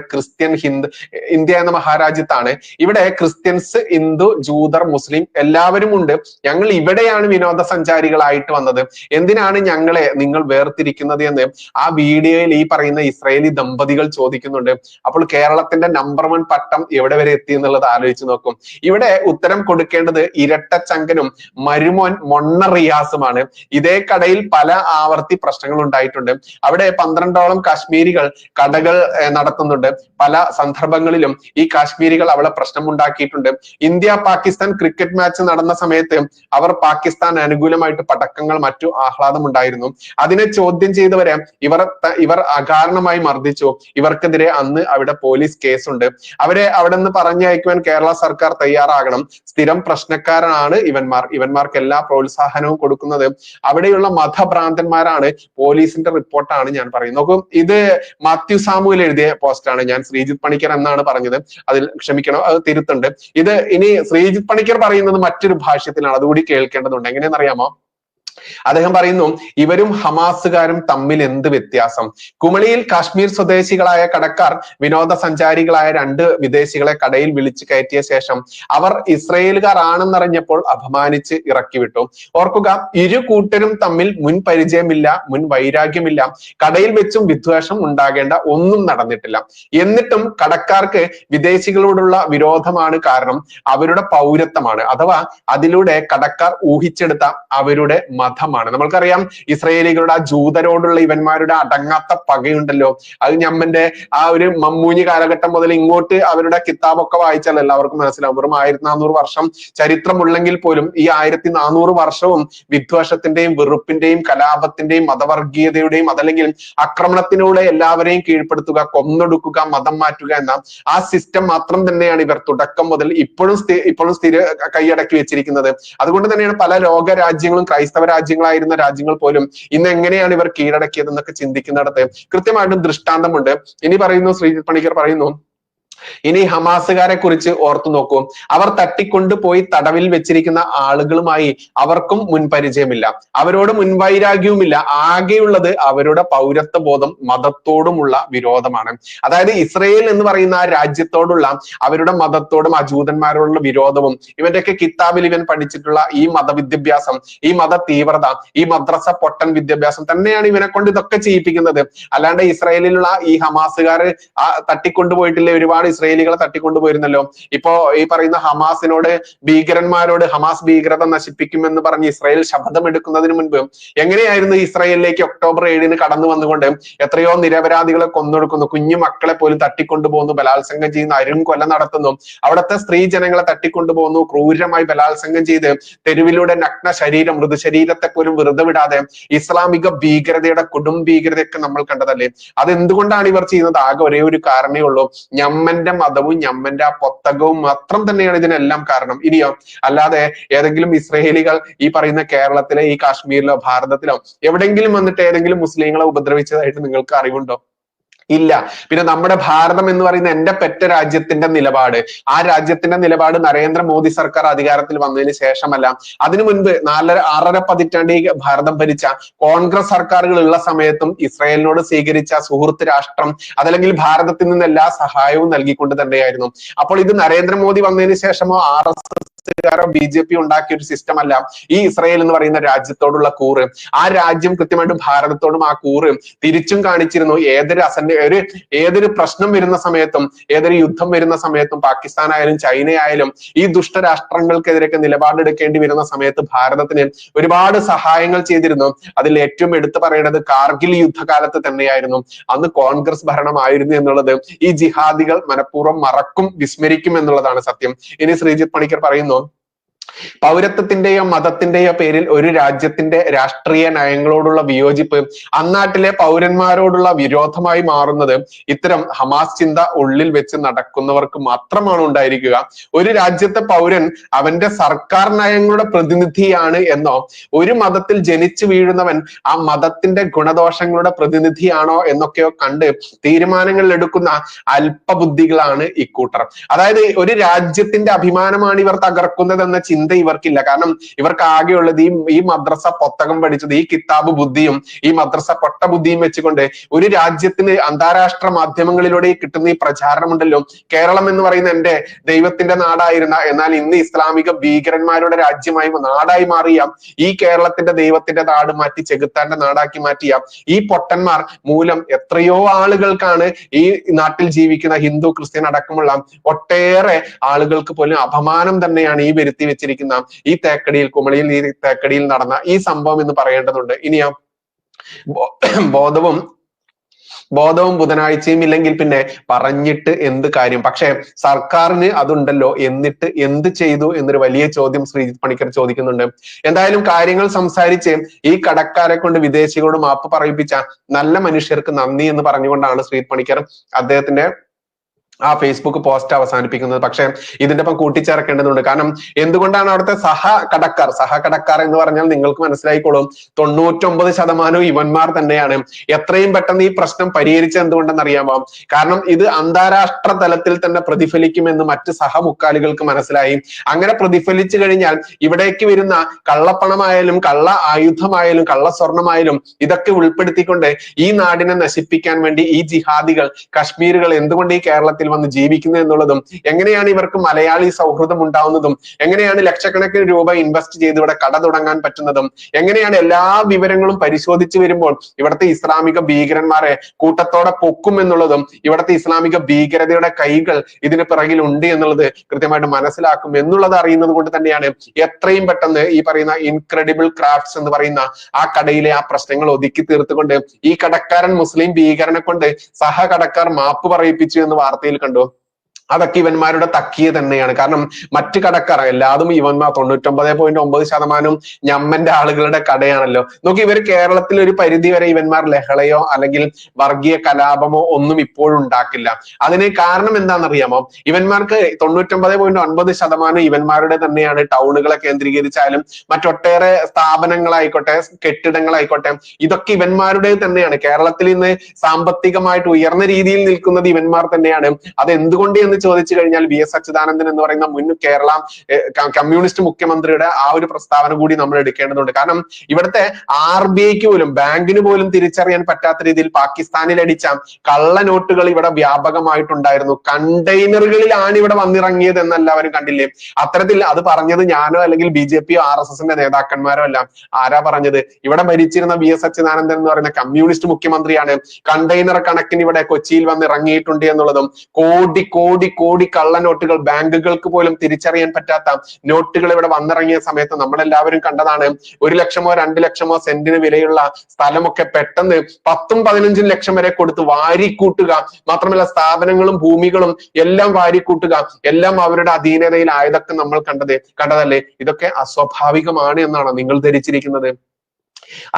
ഇന്ത്യ എന്ന മഹാരാജ്യത്താണ്, ഇവിടെ ക്രിസ്ത്യൻസ്, ഹിന്ദു, ജൂതർ, മുസ്ലിം എല്ലാവരും ഉണ്ട്. ഞങ്ങൾ ഇവിടെയാണ് വിനോദസഞ്ചാരികളായിട്ട് വന്നത്, എന്തിനാണ് ഞങ്ങളെ നിങ്ങൾ വേർതിരിക്കുന്നത് എന്ന് ആ വീഡിയോയിൽ ഈ പറയുന്ന ഇസ്രായേലി ദമ്പതികൾ ചോദിക്കുന്നുണ്ട്. അപ്പോൾ കേരളത്തിന്റെ നമ്പർ 1 പട്ടം എവിടെ വരെ എത്തി എന്നുള്ളത് ആലോചിച്ച് നോക്കും. ഇവിടെ ഉത്തരം കൊടുക്കേണ്ടത് ഇരട്ടച്ചങ്കനും മരുമോൻ മൊണ്ണ റിയാസുമാണ്. ഇതേ കടയിൽ പല ആവർത്തി പ്രശ്നങ്ങൾ ഉണ്ടായിട്ടുണ്ട്. അവിടെ 12ഓളം കാശ്മീരികൾ കടകൾ നടത്തുന്നുണ്ട്. പല സന്ദർഭങ്ങളിലും ഈ കാശ്മീരികൾ അവിടെ പ്രശ്നമുണ്ടാക്കിയിട്ടുണ്ട്. ഇന്ത്യ പാകിസ്ഥാൻ ക്രിക്കറ്റ് മാച്ച് നടന്ന സമയത്ത് അവർ പാകിസ്ഥാൻ അനുകൂലമായിട്ട് പടക്കങ്ങൾ, മറ്റു ആഹ്ലാദം ഉണ്ടായിരുന്നു. അതിനെ ചോദ്യം ചെയ്തവരെ ഇവർ അകാരണമായി മർദ്ദിച്ചു. ഇവർക്കെതിരെ അന്ന് അവിടെ പോലീസ് കേസുണ്ട്. അവരെ അവിടെ നിന്ന് പറഞ്ഞയക്കുവാൻ കേരള സർക്കാർ തയ്യാറാകണം. സ്ഥിരം പ്രശ്നക്കാരാണ് ഇവന്മാർക്ക് എല്ലാ പ്രോത്സാഹനവും കൊടുക്കുന്നത് അവിടെയുള്ള മതഭ്രാന്തന്മാരാണ്. പോലീസിന്റെ റിപ്പോർട്ടാണ് ഞാൻ പറയുന്നത്. നോക്കൂ, ഇത് മാത്യു സാമുവൽ എഴുതിയ പോസ്റ്റാണ്. ഞാൻ ശ്രീജിത്ത് പണിക്കർ എന്നാണ് പറഞ്ഞത്, അതിൽ ക്ഷമിക്കണം, അത് തിരുത്തുണ്ട്. ഇത് ഇനി ശ്രീജിത്ത് പണിക്കർ പറയുന്നത് മറ്റൊരു ഭാഷ്യത്തിലാണ്, അതുകൂടി കേൾക്കേണ്ടതുണ്ട്. എങ്ങനെയെന്നറിയാമോ? അദ്ദേഹം പറയുന്നു, ഇവരും ഹമാസുകാരും തമ്മിൽ എന്ത് വ്യത്യാസം? കുമളിയിൽ കാശ്മീർ സ്വദേശികളായ കടക്കാർ വിനോദസഞ്ചാരികളായ 2 വിദേശികളെ കടയിൽ വിളിച്ചു കയറ്റിയ ശേഷം അവർ ഇസ്രയേലുകാർ ആണെന്നറിഞ്ഞപ്പോൾ അപമാനിച്ച് ഇറക്കി വിട്ടു. ഓർക്കുക, ഇരു കൂട്ടരും തമ്മിൽ മുൻ പരിചയമില്ല, മുൻ വൈരാഗ്യമില്ല, കടയിൽ വെച്ചും വിദ്വേഷം ഉണ്ടാകേണ്ട ഒന്നും നടന്നിട്ടില്ല. എന്നിട്ടും കടക്കാർക്ക് വിദേശികളോടുള്ള വിരോധമാണ് കാരണം അവരുടെ പൗരത്വമാണ്, അഥവാ അതിലൂടെ കടക്കാർ ഊഹിച്ചെടുത്ത അവരുടെ മതമാണ്. നമ്മൾക്കറിയാം ഇസ്രയേലികളുടെ ആ ജൂതരോടുള്ള ഇവന്മാരുടെ അടങ്ങാത്ത പകയുണ്ടല്ലോ. അത് ഞമ്മന്റെ ആ ഒരു മമ്മൂഞ്ഞി കാലഘട്ടം മുതൽ ഇങ്ങോട്ട് അവരുടെ കിതാബൊക്കെ വായിച്ചാൽ എല്ലാവർക്കും മനസ്സിലാവും. വെറും 1400 വർഷം ചരിത്രമുള്ളെങ്കിൽ പോലും ഈ 1400 വർഷവും വിദ്വേഷത്തിന്റെയും വെറുപ്പിന്റെയും കലാപത്തിന്റെയും മതവർഗീയതയുടെയും അതല്ലെങ്കിൽ ആക്രമണത്തിലൂടെ എല്ലാവരെയും കീഴ്പ്പെടുത്തുക, കൊന്നൊടുക്കുക, മതം മാറ്റുക എന്ന ആ സിസ്റ്റം മാത്രം തന്നെയാണ് ഇവർ തുടക്കം മുതൽ ഇപ്പോഴും സ്ഥിര കൈയടക്കി വെച്ചിരിക്കുന്നത്. അതുകൊണ്ട് തന്നെയാണ് പല ലോക രാജ്യങ്ങളും ക്രൈസ്തവ രാജ്യങ്ങളായിരുന്ന രാജ്യങ്ങൾ പോലും ഇന്ന് എങ്ങനെയാണ് ഇവർ കീഴടക്കിയത് എന്നൊക്കെ ചിന്തിക്കുന്നിടത്ത് കൃത്യമായിട്ടും ദൃഷ്ടാന്തമുണ്ട്. ഇനി പറയുന്നു, ശ്രീജിത്ത് പണിക്കർ പറയുന്നു, ഇനി ഹമാസുകാരെ കുറിച്ച് ഓർത്തു നോക്കൂ. അവർ തട്ടിക്കൊണ്ടുപോയി തടവിൽ വെച്ചിരിക്കുന്ന ആളുകളുമായി അവർക്കും മുൻപരിചയമില്ല, അവരോട് മുൻവൈരാഗ്യവുമില്ല. ആകെയുള്ളത് അവരുടെ പൗരത്വ ബോധം, മതത്തോടുമുള്ള വിരോധമാണ്. അതായത് ഇസ്രയേൽ എന്ന് പറയുന്ന ആ രാജ്യത്തോടുള്ള അവരുടെ മതത്തോടും ആ ജൂതന്മാരോടുള്ള വിരോധവും ഇവന്റെയൊക്കെ കിതാബിൽ ഇവൻ പഠിച്ചിട്ടുള്ള ഈ മതവിദ്യാഭ്യാസം, ഈ മത തീവ്രത, ഈ മദ്രസ പൊട്ടൻ വിദ്യാഭ്യാസം തന്നെയാണ് ഇവനെ കൊണ്ട് ഇതൊക്കെ ചെയ്യിപ്പിക്കുന്നത്. അല്ലാണ്ട് ഇസ്രയേലിലുള്ള ഈ ഹമാസുകാർ തട്ടിക്കൊണ്ടുപോയിട്ടില്ല, ഒരുപാട് ഇസ്രയേലികളെ തട്ടിക്കൊണ്ടുപോയിരുന്നല്ലോ. ഇപ്പോ ഈ പറയുന്ന ഹമാസിനോട്, ഭീകരന്മാരോട് ഹമാസ് ഭീകരത നശിപ്പിക്കുമെന്ന് പറഞ്ഞ് ഇസ്രായേൽ ശപഥമെടുക്കുന്നതിന് മുൻപ് എങ്ങനെയായിരുന്നു ഇസ്രായേലിലേക്ക് ഒക്ടോബർ 7 കടന്നു വന്നുകൊണ്ട് എത്രയോ നിരപരാധികളെ കൊന്നൊടുക്കുന്നു, കുഞ്ഞു മക്കളെ പോലും തട്ടിക്കൊണ്ടുപോകുന്നു, ബലാത്സംഗം ചെയ്യുന്നു, അരുംകൊല നടത്തുന്നു, അവിടുത്തെ സ്ത്രീ ജനങ്ങളെ തട്ടിക്കൊണ്ടുപോകുന്നു, ക്രൂരമായി ബലാത്സംഗം ചെയ്ത് തെരുവിലൂടെ നഗ്ന ശരീരം, മൃതശരീരത്തെ പോലും വെറുതെ വിടാതെ ഇസ്ലാമിക ഭീകരതയുടെ കൊടും ഭീകരതയൊക്കെ നമ്മൾ കണ്ടതല്ലേ. അതെന്തുകൊണ്ടാണ് ഇവർ ചെയ്യുന്നത്? ആകെ ഒരേ ഒരു കാരണമേ ഉള്ളൂ, ഞമ്മന്റെ മതവും ഞമ്മന്റെ ആ പൊത്തകവും മാത്രം തന്നെയാണ് ഇതിനെല്ലാം കാരണം. ഇനിയോ അല്ലാതെ ഏതെങ്കിലും ഇസ്രയേലികൾ ഈ പറയുന്ന കേരളത്തിലെ, ഈ കാശ്മീരിലോ ഭാരതത്തിലോ എവിടെയെങ്കിലും വന്നിട്ട് ഏതെങ്കിലും മുസ്ലിങ്ങളെ ഉപദ്രവിച്ചതായിട്ട് നിങ്ങൾക്ക് അറിവുണ്ടോ? ഇല്ല. പിന്നെ നമ്മുടെ ഭാരതം എന്ന് പറയുന്ന എന്റെ പെറ്റ രാജ്യത്തിന്റെ നിലപാട്, ആ രാജ്യത്തിന്റെ നിലപാട് നരേന്ദ്രമോദി സർക്കാർ അധികാരത്തിൽ വന്നതിന് ശേഷമല്ല, അതിനു മുൻപ് 6.5 പതിറ്റാണ്ട് ഭാരതം ഭരിച്ച കോൺഗ്രസ് സർക്കാരുകൾ ഉള്ള സമയത്തും ഇസ്രായേലിനോട് സ്വീകരിച്ച സുഹൃത്ത് രാഷ്ട്രം അതല്ലെങ്കിൽ ഭാരതത്തിൽ നിന്ന് എല്ലാ സഹായവും നൽകിക്കൊണ്ട് തന്നെയായിരുന്നു. അപ്പോൾ ഇത് നരേന്ദ്രമോദി വന്നതിന് ശേഷമോ RSSകാരോ BJP ഉണ്ടാക്കിയ ഒരു സിസ്റ്റം അല്ല ഈ ഇസ്രായേൽ എന്ന് പറയുന്ന രാജ്യത്തോടുള്ള കൂറ്. ആ രാജ്യം കൃത്യമായിട്ടും ഭാരതത്തോടും ആ കൂറ് തിരിച്ചും കാണിച്ചിരുന്നു. ഏതൊരു പ്രശ്നം വരുന്ന സമയത്തും, ഏതൊരു യുദ്ധം വരുന്ന സമയത്തും, പാകിസ്ഥാൻ ആയാലും ചൈന ആയാലും ഈ ദുഷ്ടരാഷ്ട്രങ്ങൾക്കെതിരെയൊക്കെ നിലപാടെടുക്കേണ്ടി വരുന്ന സമയത്ത് ഭാരതത്തിന് ഒരുപാട് സഹായങ്ങൾ ചെയ്തിരുന്നു. അതിൽ ഏറ്റവും എടുത്തു പറയേണ്ടത് കാർഗിൽ യുദ്ധകാലത്ത് തന്നെയായിരുന്നു. അന്ന് കോൺഗ്രസ് ഭരണമായിരുന്നു എന്നുള്ളത് ഈ ജിഹാദികൾ മനഃപൂർവ്വം മറക്കും, വിസ്മരിക്കും എന്നുള്ളതാണ് സത്യം. ഇനി ശ്രീജിത്ത് പണിക്കർ പറയുന്നു, പൗരത്വത്തിന്റെയോ മതത്തിന്റെയോ പേരിൽ ഒരു രാജ്യത്തിന്റെ രാഷ്ട്രീയ നയങ്ങളോടുള്ള വിയോജിപ്പ് അന്നാട്ടിലെ പൗരന്മാരോടുള്ള വിരോധമായി മാറുന്നത് ഇത്തരം ഹമാസ് ചിന്ത ഉള്ളിൽ വെച്ച് നടക്കുന്നവർക്ക് മാത്രമാണ് ഉണ്ടായിരിക്കുക. ഒരു രാജ്യത്തെ പൗരൻ അവന്റെ സർക്കാർ നയങ്ങളുടെ പ്രതിനിധിയാണ് എന്നോ, ഒരു മതത്തിൽ ജനിച്ചു വീഴുന്നവൻ ആ മതത്തിന്റെ ഗുണദോഷങ്ങളുടെ പ്രതിനിധിയാണോ എന്നൊക്കെയോ കണ്ട് തീരുമാനങ്ങൾ എടുക്കുന്ന അല്പബുദ്ധികളാണ് ഇക്കൂട്ടർ. അതായത് ഒരു രാജ്യത്തിന്റെ അഭിമാനമാണ് ഇവർ തകർക്കുന്നതെന്ന ചിന്ത ഇവർക്കില്ല. കാരണം ഇവർക്ക് ആകെയുള്ളത് ഈ മദ്രസ പൊത്തകം പഠിച്ചത്, ഈ കിതാബ് ബുദ്ധിയും ഈ മദ്രസ പൊട്ട ബുദ്ധിയും വെച്ചുകൊണ്ട് ഒരു രാജ്യത്തിന് അന്താരാഷ്ട്ര മാധ്യമങ്ങളിലൂടെ കിട്ടുന്ന ഈ പ്രചാരണമുണ്ടല്ലോ. കേരളം എന്ന് പറയുന്ന എന്റെ ദൈവത്തിന്റെ നാടായിരുന്ന, എന്നാൽ ഇന്ന് ഇസ്ലാമിക ഭീകരന്മാരുടെ രാജ്യമായി നാടായി മാറിയ ഈ കേരളത്തിന്റെ ദൈവത്തിന്റെ നാട് മാറ്റി ചെകുത്താന്റെ നാടാക്കി മാറ്റിയ ഈ പൊട്ടന്മാർ മൂലം എത്രയോ ആളുകൾക്കാണ് ഈ നാട്ടിൽ ജീവിക്കുന്ന ഹിന്ദു, ക്രിസ്ത്യൻ അടക്കമുള്ള ഒട്ടേറെ ആളുകൾക്ക് പോലും അപമാനം തന്നെയാണ് ഈ വരുത്തി വെച്ചിരിക്കുന്ന ഈ തേക്കടിയിൽ, കുമളിയിൽ ഈ തേക്കടിയിൽ നടന്ന ഈ സംഭവം എന്ന് പറയേണ്ടതുണ്ട്. ഇനിയാ ബോധവും ബുധനാഴ്ചയും ഇല്ലെങ്കിൽ പിന്നെ പറഞ്ഞിട്ട് എന്ത് കാര്യം? പക്ഷെ സർക്കാരിന് അതുണ്ടല്ലോ, എന്നിട്ട് എന്ത് ചെയ്തു എന്നൊരു വലിയ ചോദ്യം ശ്രീജിത്ത് പണിക്കർ ചോദിക്കുന്നുണ്ട്. എന്തായാലും കാര്യങ്ങൾ സംസാരിച്ച് ഈ കടക്കാരെ കൊണ്ട് വിദേശികളോട് മാപ്പ് പറയിപ്പിച്ച നല്ല മനുഷ്യർക്ക് നന്ദി എന്ന് പറഞ്ഞുകൊണ്ടാണ് ശ്രീജിത്ത് പണിക്കർ അദ്ദേഹത്തിന്റെ ആ ഫേസ്ബുക്ക് പോസ്റ്റ് അവസാനിപ്പിക്കുന്നത്. പക്ഷെ ഇതിന്റെ ഒപ്പം കൂട്ടിച്ചേർക്കേണ്ടതുണ്ട്. കാരണം എന്തുകൊണ്ടാണ് അവിടുത്തെ സഹകടക്കാർ എന്ന് പറഞ്ഞാൽ നിങ്ങൾക്ക് മനസ്സിലായിക്കോളും, 99% ഇവന്മാർ തന്നെയാണ്. എത്രയും പെട്ടെന്ന് ഈ പ്രശ്നം പരിഹരിച്ചത് എന്തുകൊണ്ടെന്ന് അറിയാമോ? കാരണം ഇത് അന്താരാഷ്ട്ര തലത്തിൽ തന്നെ പ്രതിഫലിക്കുമെന്ന് മറ്റ് സഹമുക്കാലികൾക്ക് മനസ്സിലായി. അങ്ങനെ പ്രതിഫലിച്ചു കഴിഞ്ഞാൽ ഇവിടേക്ക് വരുന്ന കള്ളപ്പണമായാലും കള്ള ആയുധമായാലും കള്ള സ്വർണമായാലും ഇതൊക്കെ ഉൾപ്പെടുത്തിക്കൊണ്ട് ഈ നാടിനെ നശിപ്പിക്കാൻ വേണ്ടി ഈ ജിഹാദികൾ, കശ്മീരുകൾ എന്തുകൊണ്ട് ഈ കേരളത്തിൽ വന്ന് ജീവിക്കുന്നത് എന്നുള്ളതും, എങ്ങനെയാണ് ഇവർക്ക് മലയാളി സൗഹൃദം ഉണ്ടാവുന്നതും, എങ്ങനെയാണ് ലക്ഷക്കണക്കിന് രൂപ ഇൻവെസ്റ്റ് ചെയ്ത് ഇവിടെ കട തുടങ്ങാൻ പറ്റുന്നതും, എങ്ങനെയാണ് എല്ലാ വിവരങ്ങളും പരിശോധിച്ച് വരുമ്പോൾ ഇവിടുത്തെ ഇസ്ലാമിക ഭീകരന്മാരെ കൂട്ടത്തോടെ പൊക്കും എന്നുള്ളതും, ഇവിടുത്തെ ഇസ്ലാമിക ഭീകരതയുടെ കൈകൾ ഇതിന് പിറകിൽ ഉണ്ട് എന്നുള്ളത് കൃത്യമായിട്ട് മനസ്സിലാക്കും എന്നുള്ളത് അറിയുന്നത് കൊണ്ട് തന്നെയാണ് എത്രയും പെട്ടെന്ന് ഈ പറയുന്ന ഇൻക്രെഡിബിൾ ക്രാഫ്റ്റ്സ് എന്ന് പറയുന്ന ആ കടയിലെ ആ പ്രശ്നങ്ങൾ ഒതുക്കി തീർത്തുകൊണ്ട് ഈ കടക്കാരൻ മുസ്ലിം ഭീകരനെ കൊണ്ട് സഹകടക്കാർ മാപ്പ് പറയിപ്പിച്ചു എന്ന് വാർത്തയിൽ കണ്ടു. അതൊക്കെ ഇവന്മാരുടെ തക്കിയ തന്നെയാണ്. കാരണം മറ്റു കടക്കാർ എല്ലാതും ഇവന്മാർ 99.9% ഞമ്മന്റെ ആളുകളുടെ കടയാണല്ലോ. നോക്കി, ഇവർ കേരളത്തിൽ ഒരു പരിധി വരെ ഇവന്മാർ ലഹളയോ അല്ലെങ്കിൽ വർഗീയ കലാപമോ ഒന്നും ഇപ്പോഴും ഉണ്ടാക്കില്ല. അതിന് കാരണം എന്താണെന്നറിയാമോ? ഇവന്മാർക്ക് 99.9% ഇവന്മാരുടെ തന്നെയാണ്. ടൗണുകളെ കേന്ദ്രീകരിച്ചാലും മറ്റൊട്ടേറെ സ്ഥാപനങ്ങളായിക്കോട്ടെ, കെട്ടിടങ്ങളായിക്കോട്ടെ, ഇതൊക്കെ ഇവന്മാരുടെ തന്നെയാണ്. കേരളത്തിൽ ഇന്ന് സാമ്പത്തികമായിട്ട് ഉയർന്ന രീതിയിൽ നിൽക്കുന്നത് ഇവന്മാർ തന്നെയാണ്. അത് എന്തുകൊണ്ട് എന്ന് ചോദിച്ചു കഴിഞ്ഞാൽ VS അച്യുതാനന്ദൻ എന്ന് പറയുന്ന മുൻ കേരള കമ്മ്യൂണിസ്റ്റ് മുഖ്യമന്ത്രിയുടെ ആ ഒരു പ്രസ്താവന കൂടി നമ്മൾ എടുക്കേണ്ടതുണ്ട്. കാരണം ഇവിടുത്തെ RBIക്ക് പോലും, ബാങ്കിന് പോലും തിരിച്ചറിയാൻ പറ്റാത്ത രീതിയിൽ പാകിസ്ഥാനിൽ അടിച്ച കള്ള നോട്ടുകൾ ഇവിടെ വ്യാപകമായിട്ടുണ്ടായിരുന്നു. കണ്ടെയ്നറുകളിലാണ് ഇവിടെ വന്നിറങ്ങിയത് എന്ന് എല്ലാവരും കണ്ടില്ലേ? അത്തരത്തിൽ അത് പറഞ്ഞത് ഞാനോ അല്ലെങ്കിൽ BJP RSSന്റെ നേതാക്കന്മാരോ അല്ല. ആരാ പറഞ്ഞത്? ഇവിടെ ഭരിച്ചിരുന്ന VS അച്യുതാനന്ദൻ എന്ന് പറയുന്ന കമ്മ്യൂണിസ്റ്റ് മുഖ്യമന്ത്രിയാണ് കണ്ടെയ്നർ കണക്കിന് ഇവിടെ കൊച്ചിയിൽ വന്ന് ഇറങ്ങിയിട്ടുണ്ട് എന്നുള്ളതും, കോടി കോടി കോടി കള്ളനോട്ടുകൾ, ബാങ്കുകൾക്ക് പോലും തിരിച്ചറിയാൻ പറ്റാത്ത നോട്ടുകൾ ഇവിടെ വന്നിറങ്ങിയ സമയത്ത് നമ്മളെല്ലാവരും കണ്ടതാണ്. 1 ലക്ഷമോ 2 ലക്ഷമോ സെന്റിന് വിലയുള്ള സ്ഥലമൊക്കെ പെട്ടെന്ന് 10-15 ലക്ഷം വരെ കൊടുത്ത് വാരിക്കൂട്ടുക. മാത്രമല്ല സ്ഥാപനങ്ങളും ഭൂമികളും എല്ലാം വാരിക്കൂട്ടുക, എല്ലാം അവരുടെ അധീനതയിലായതൊക്കെ നമ്മൾ കണ്ടതല്ലേ? ഇതൊക്കെ അസ്വാഭാവികമാണ് എന്നാണ് നിങ്ങൾ ധരിച്ചിരിക്കുന്നത്?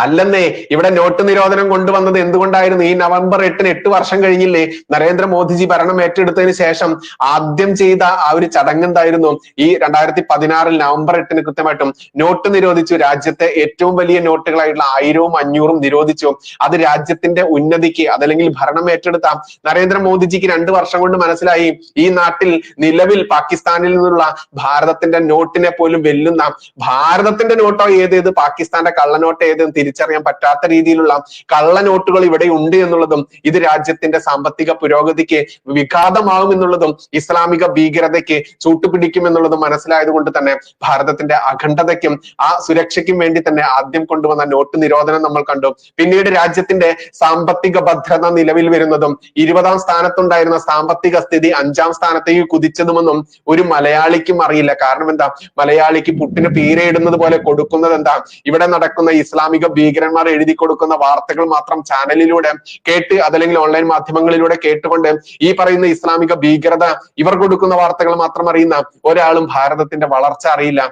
അല്ലെന്നേ. ഇവിടെ നോട്ട് നിരോധനം കൊണ്ടുവന്നത് എന്തുകൊണ്ടായിരുന്നു? ഈ November 8-ന് 8 വർഷം കഴിഞ്ഞില്ലേ നരേന്ദ്രമോദിജി ഭരണം ഏറ്റെടുത്തതിന് ശേഷം ആദ്യം ചെയ്ത ആ ഒരു ചടങ്ങ് എന്തായിരുന്നു? ഈ 2016 November 8-ന് കൃത്യമായിട്ടും നോട്ട് നിരോധിച്ചു. രാജ്യത്തെ ഏറ്റവും വലിയ നോട്ടുകളായിട്ടുള്ള 1000-ഉം 500-ഉം നിരോധിച്ചു. അത് രാജ്യത്തിന്റെ ഉന്നതിക്ക്, അതല്ലെങ്കിൽ ഭരണം ഏറ്റെടുത്ത നരേന്ദ്രമോദിജിക്ക് 2 വർഷം കൊണ്ട് മനസ്സിലായി ഈ നാട്ടിൽ നിലവിൽ പാകിസ്ഥാനിൽ നിന്നുള്ള ഭാരതത്തിന്റെ നോട്ടിനെ പോലും വെല്ലുന്ന, ഭാരതത്തിന്റെ നോട്ടോ ഏതേത്, പാകിസ്ഥാന്റെ കള്ളനോട്ട് ഏത് തിരിച്ചറിയാൻ പറ്റാത്ത രീതിയിലുള്ള കള്ളനോട്ടുകൾ ഇവിടെ ഉണ്ട് എന്നുള്ളതും, ഇത് രാജ്യത്തിന്റെ സാമ്പത്തിക പുരോഗതിക്ക് വിഘാതമാവും എന്നുള്ളതും, ഇസ്ലാമിക ഭീകരതയ്ക്ക് ചൂട്ടുപിടിക്കും എന്നുള്ളതും മനസ്സിലായത് കൊണ്ട് തന്നെ ഭാരതത്തിന്റെ അഖണ്ഡതയ്ക്കും ആ സുരക്ഷയ്ക്കും വേണ്ടി തന്നെ ആദ്യം കൊണ്ടുവന്ന നോട്ട് നിരോധനം നമ്മൾ കണ്ടു. പിന്നീട് രാജ്യത്തിന്റെ സാമ്പത്തിക ഭദ്രത നിലവിൽ വരുന്നതും, 20-ാം സ്ഥാനത്തുണ്ടായിരുന്ന സാമ്പത്തിക സ്ഥിതി 5-ാം സ്ഥാനത്തേക്ക് കുതിച്ചതുമെന്നും ഒരു മലയാളിക്കും അറിയില്ല. കാരണം എന്താ? മലയാളിക്ക് പുട്ടിന് പീരയിടുന്നത് പോലെ കൊടുക്കുന്നത് എന്താ? ഇവിടെ നടക്കുന്ന ഇസ്ലാമിക ഭീകരന്മാർ എഴുതി കൊടുക്കുന്ന വാർത്തകൾ മാത്രം ചാനലിലൂടെ കേട്ട്, അതല്ലെങ്കിൽ ഓൺലൈൻ മാധ്യമങ്ങളിലൂടെ കേട്ടുകൊണ്ട് ഈ പറയുന്ന ഇസ്ലാമിക ഭീകരത ഇവർ കൊടുക്കുന്ന വാർത്തകൾ മാത്രം അറിയുന്ന ഒരാളും ഭാരതത്തിന്റെ വളർച്ച അറിയില്ല.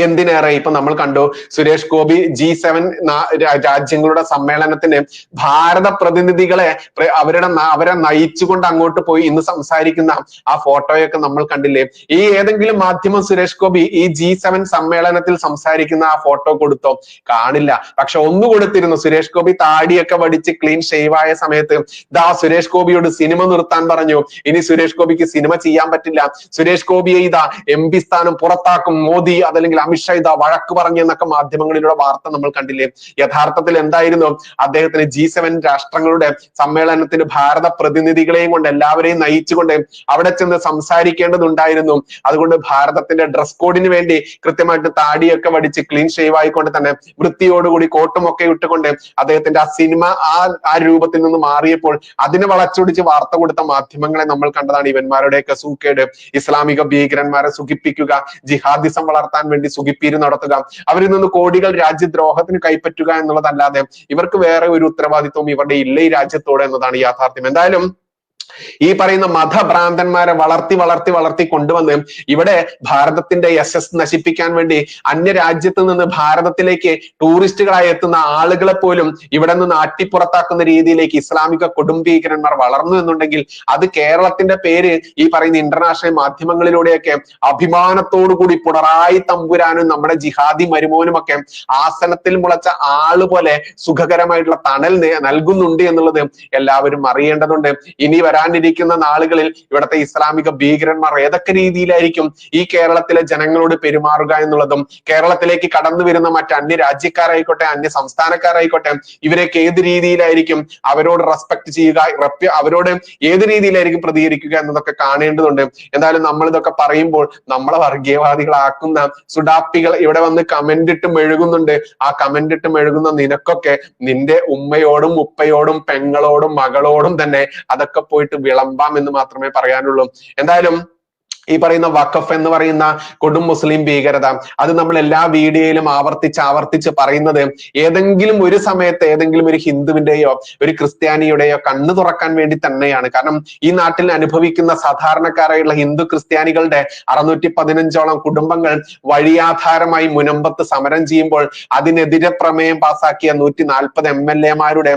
എന്തിനേറെ ഇപ്പൊ നമ്മൾ കണ്ടു, സുരേഷ് ഗോപി G7 രാജ്യങ്ങളുടെ സമ്മേളനത്തിന് ഭാരത പ്രതിനിധികളെ അവരെ നയിച്ചുകൊണ്ട് അങ്ങോട്ട് പോയി ഇന്ന് സംസാരിക്കുന്ന ആ ഫോട്ടോയൊക്കെ നമ്മൾ കണ്ടില്ലേ? ഈ ഏതെങ്കിലും മാധ്യമം സുരേഷ് ഗോപി ഈ G7 സമ്മേളനത്തിൽ സംസാരിക്കുന്ന ആ ഫോട്ടോ കൊടുത്തോ? കാണില്ല. പക്ഷെ ഒന്ന് കൊടുത്തിരുന്നു. സുരേഷ് ഗോപി താടിയൊക്കെ വടിച്ച് ക്ലീൻ ഷേവ് ആയ സമയത്ത് സുരേഷ് ഗോപിയോട് സിനിമ നിർത്താൻ പറഞ്ഞു. ഇനി സുരേഷ് ഗോപിക്ക് സിനിമ ചെയ്യാൻ പറ്റില്ല, സുരേഷ് ഗോപിയെ MP സ്ഥാനം പുറത്താക്കും മോദി, അതല്ലെങ്കിൽ അമിത്ഷാ വഴക്ക് പറഞ്ഞു എന്നൊക്കെ മാധ്യമങ്ങളിലൂടെ വാർത്ത നമ്മൾ കണ്ടില്ലേ? യഥാർത്ഥത്തിൽ എന്തായിരുന്നു? അദ്ദേഹത്തിന് G7 രാഷ്ട്രങ്ങളുടെ സമ്മേളനത്തിന് ഭാരത പ്രതിനിധികളെയും കൊണ്ട്, എല്ലാവരെയും നയിച്ചുകൊണ്ട് അവിടെ ചെന്ന് സംസാരിക്കേണ്ടതുണ്ടായിരുന്നു. അതുകൊണ്ട് ഭാരതത്തിന്റെ ഡ്രസ് കോഡിന് വേണ്ടി കൃത്യമായിട്ട് താടിയൊക്കെ വടിച്ച് ക്ലീൻ ഷേവ് ആയിക്കൊണ്ട് തന്നെ വൃത്തിയോടുകൂടി കോട്ടുമൊക്കെ ഇട്ടുകൊണ്ട് അദ്ദേഹത്തിന്റെ ആ സിനിമ ആ രൂപത്തിൽ നിന്ന് മാറിയപ്പോൾ അതിനെ വളച്ചൊടിച്ച് വാർത്ത കൊടുത്ത മാധ്യമങ്ങളെ നമ്മൾ കണ്ടതാണ്. ഇവന്മാരുടെയൊക്കെ സൂക്കേട്. ഇസ്ലാമിക ഭീകരന്മാരെ സുഖിപ്പിക്കുക, ജിഹാദിസം വളർത്താൻ വേണ്ടി സുഖിപ്പീര് നടത്തുക, അവരിൽ നിന്ന് കോടികൾ രാജ്യദ്രോഹത്തിന് കൈപ്പറ്റുക എന്നുള്ളതല്ലാതെ ഇവർക്ക് വേറെ ഒരു ഉത്തരവാദിത്വം ഇവരുടെ ഇല്ല ഈ രാജ്യത്തോട് എന്നതാണ് യാഥാർത്ഥ്യം. എന്തായാലും ഈ പറയുന്ന മതഭ്രാന്തന്മാരെ വളർത്തി കൊണ്ടുവന്ന് ഇവിടെ ഭാരതത്തിന്റെ യശസ് നശിപ്പിക്കാൻ വേണ്ടി അന്യ രാജ്യത്ത് നിന്ന് ഭാരതത്തിലേക്ക് ടൂറിസ്റ്റുകളായി എത്തുന്ന ആളുകളെ പോലും ഇവിടെ നിന്ന് ആട്ടിപ്പുറത്താക്കുന്ന രീതിയിലേക്ക് ഇസ്ലാമിക കൊടുംഭീകരന്മാർ വളർന്നു എന്നുണ്ടെങ്കിൽ അത് കേരളത്തിന്റെ പേര് ഈ പറയുന്ന ഇന്റർനാഷണൽ മാധ്യമങ്ങളിലൂടെയൊക്കെ അഭിമാനത്തോടുകൂടി പിണറായി തമ്പുരാനും നമ്മുടെ ജിഹാദി മരുമോനുമൊക്കെ ആസനത്തിൽ മുളച്ച ആള് പോലെ സുഖകരമായിട്ടുള്ള തണൽ നൽകുന്നുണ്ട് എന്നുള്ളത് എല്ലാവരും അറിയേണ്ടതുണ്ട്. ഇനി വരാനിരിക്കുന്ന നാളുകളിൽ ഇവിടുത്തെ ഇസ്ലാമിക ഭീകരന്മാർ ഏതൊക്കെ രീതിയിലായിരിക്കും ഈ കേരളത്തിലെ ജനങ്ങളോട് പെരുമാറുക എന്നുള്ളതും, കേരളത്തിലേക്ക് കടന്നു വരുന്ന മറ്റ് അന്യ രാജ്യക്കാരായിക്കോട്ടെ അന്യ സംസ്ഥാനക്കാരായിക്കോട്ടെ ഇവരൊക്കെ ഏത് രീതിയിലായിരിക്കും അവരോട് റെസ്പെക്ട് ചെയ്യുക, അവരോട് ഏത് രീതിയിലായിരിക്കും പ്രതികരിക്കുക എന്നതൊക്കെ കാണേണ്ടതുണ്ട്. എന്തായാലും നമ്മൾ ഇതൊക്കെ പറയുമ്പോൾ നമ്മളെ വർഗീയവാദികളാക്കുന്ന സുഡാപ്പികൾ ഇവിടെ വന്ന് കമന്റ് ഇട്ട് മെഴുകുന്നുണ്ട്. ആ കമന്റ് ഇട്ട് മെഴുകുന്ന നിനക്കൊക്കെ നിന്റെ ഉമ്മയോടും ഉപ്പയോടും പെങ്ങളോടും മകളോടും തന്നെ അതൊക്കെ പോയിട്ട് വിളമ്പാം എന്ന് മാത്രമേ പറയാനുള്ളൂ. എന്തായാലും ഈ പറയുന്ന വഖഫ് എന്ന് പറയുന്ന കൊടും മുസ്ലിം ഭീകരത അത് നമ്മൾ എല്ലാ വീഡിയോയിലും ആവർത്തിച്ച് പറയുന്നത് ഏതെങ്കിലും ഒരു സമയത്ത് ഏതെങ്കിലും ഒരു ഹിന്ദുവിന്റെയോ ഒരു ക്രിസ്ത്യാനിയുടെയോ കണ്ണു തുറക്കാൻ വേണ്ടി തന്നെയാണ്. കാരണം ഈ നാട്ടിൽ അനുഭവിക്കുന്ന സാധാരണക്കാരായുള്ള ഹിന്ദു ക്രിസ്ത്യാനികളുടെ 615ഓളം കുടുംബങ്ങൾ വഴിയാധാരമായി മുനമ്പത്ത് സമരം ചെയ്യുമ്പോൾ അതിനെതിരെ പ്രമേയം പാസാക്കിയ 140 MLA-മാരുടെ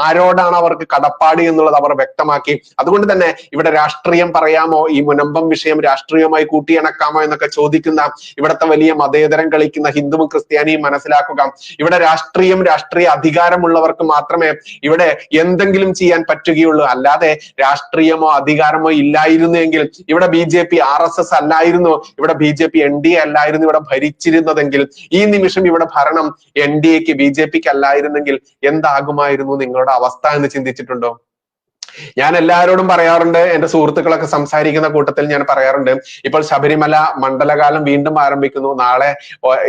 ആരോടാണ് അവർക്ക് കടപ്പാട് എന്നുള്ളത് അവർ വ്യക്തമാക്കി. അതുകൊണ്ട് തന്നെ ഇവിടെ രാഷ്ട്രീയം പറയാമോ, ഈ മുനമ്പം വിഷയം രാഷ്ട്രീയമായി കൂട്ടിയിണക്കാമോ എന്നൊക്കെ ചോദിക്കുന്ന ഇവിടുത്തെ വലിയ മതേതരം കളിക്കുന്ന ഹിന്ദുവും ക്രിസ്ത്യാനിയും മനസ്സിലാക്കുക, ഇവിടെ രാഷ്ട്രീയ അധികാരമുള്ളവർക്ക് മാത്രമേ ഇവിടെ എന്തെങ്കിലും ചെയ്യാൻ പറ്റുകയുള്ളൂ. അല്ലാതെ രാഷ്ട്രീയമോ അധികാരമോ ഇല്ലായിരുന്നു എങ്കിൽ ഇവിടെ BJP RSS അല്ലായിരുന്നു, ഇവിടെ BJP NDA അല്ലായിരുന്നു ഇവിടെ ഭരിച്ചിരുന്നതെങ്കിൽ, ഈ നിമിഷം ഇവിടെ ഭരണം NDAക്ക് BJPക്ക് അല്ലായിരുന്നെങ്കിൽ എന്താകുമായിരുന്നു നിങ്ങളുടെ അവസ്ഥ എന്ന് ചിന്തിച്ചിട്ടുണ്ടോ? ഞാൻ എല്ലാവരോടും പറയാറുണ്ട്, എന്റെ സുഹൃത്തുക്കളൊക്കെ സംസാരിക്കുന്ന കൂട്ടത്തിൽ ഞാൻ പറയാറുണ്ട്, ഇപ്പോൾ ശബരിമല മണ്ഡലകാലം വീണ്ടും ആരംഭിക്കുന്നു. നാളെ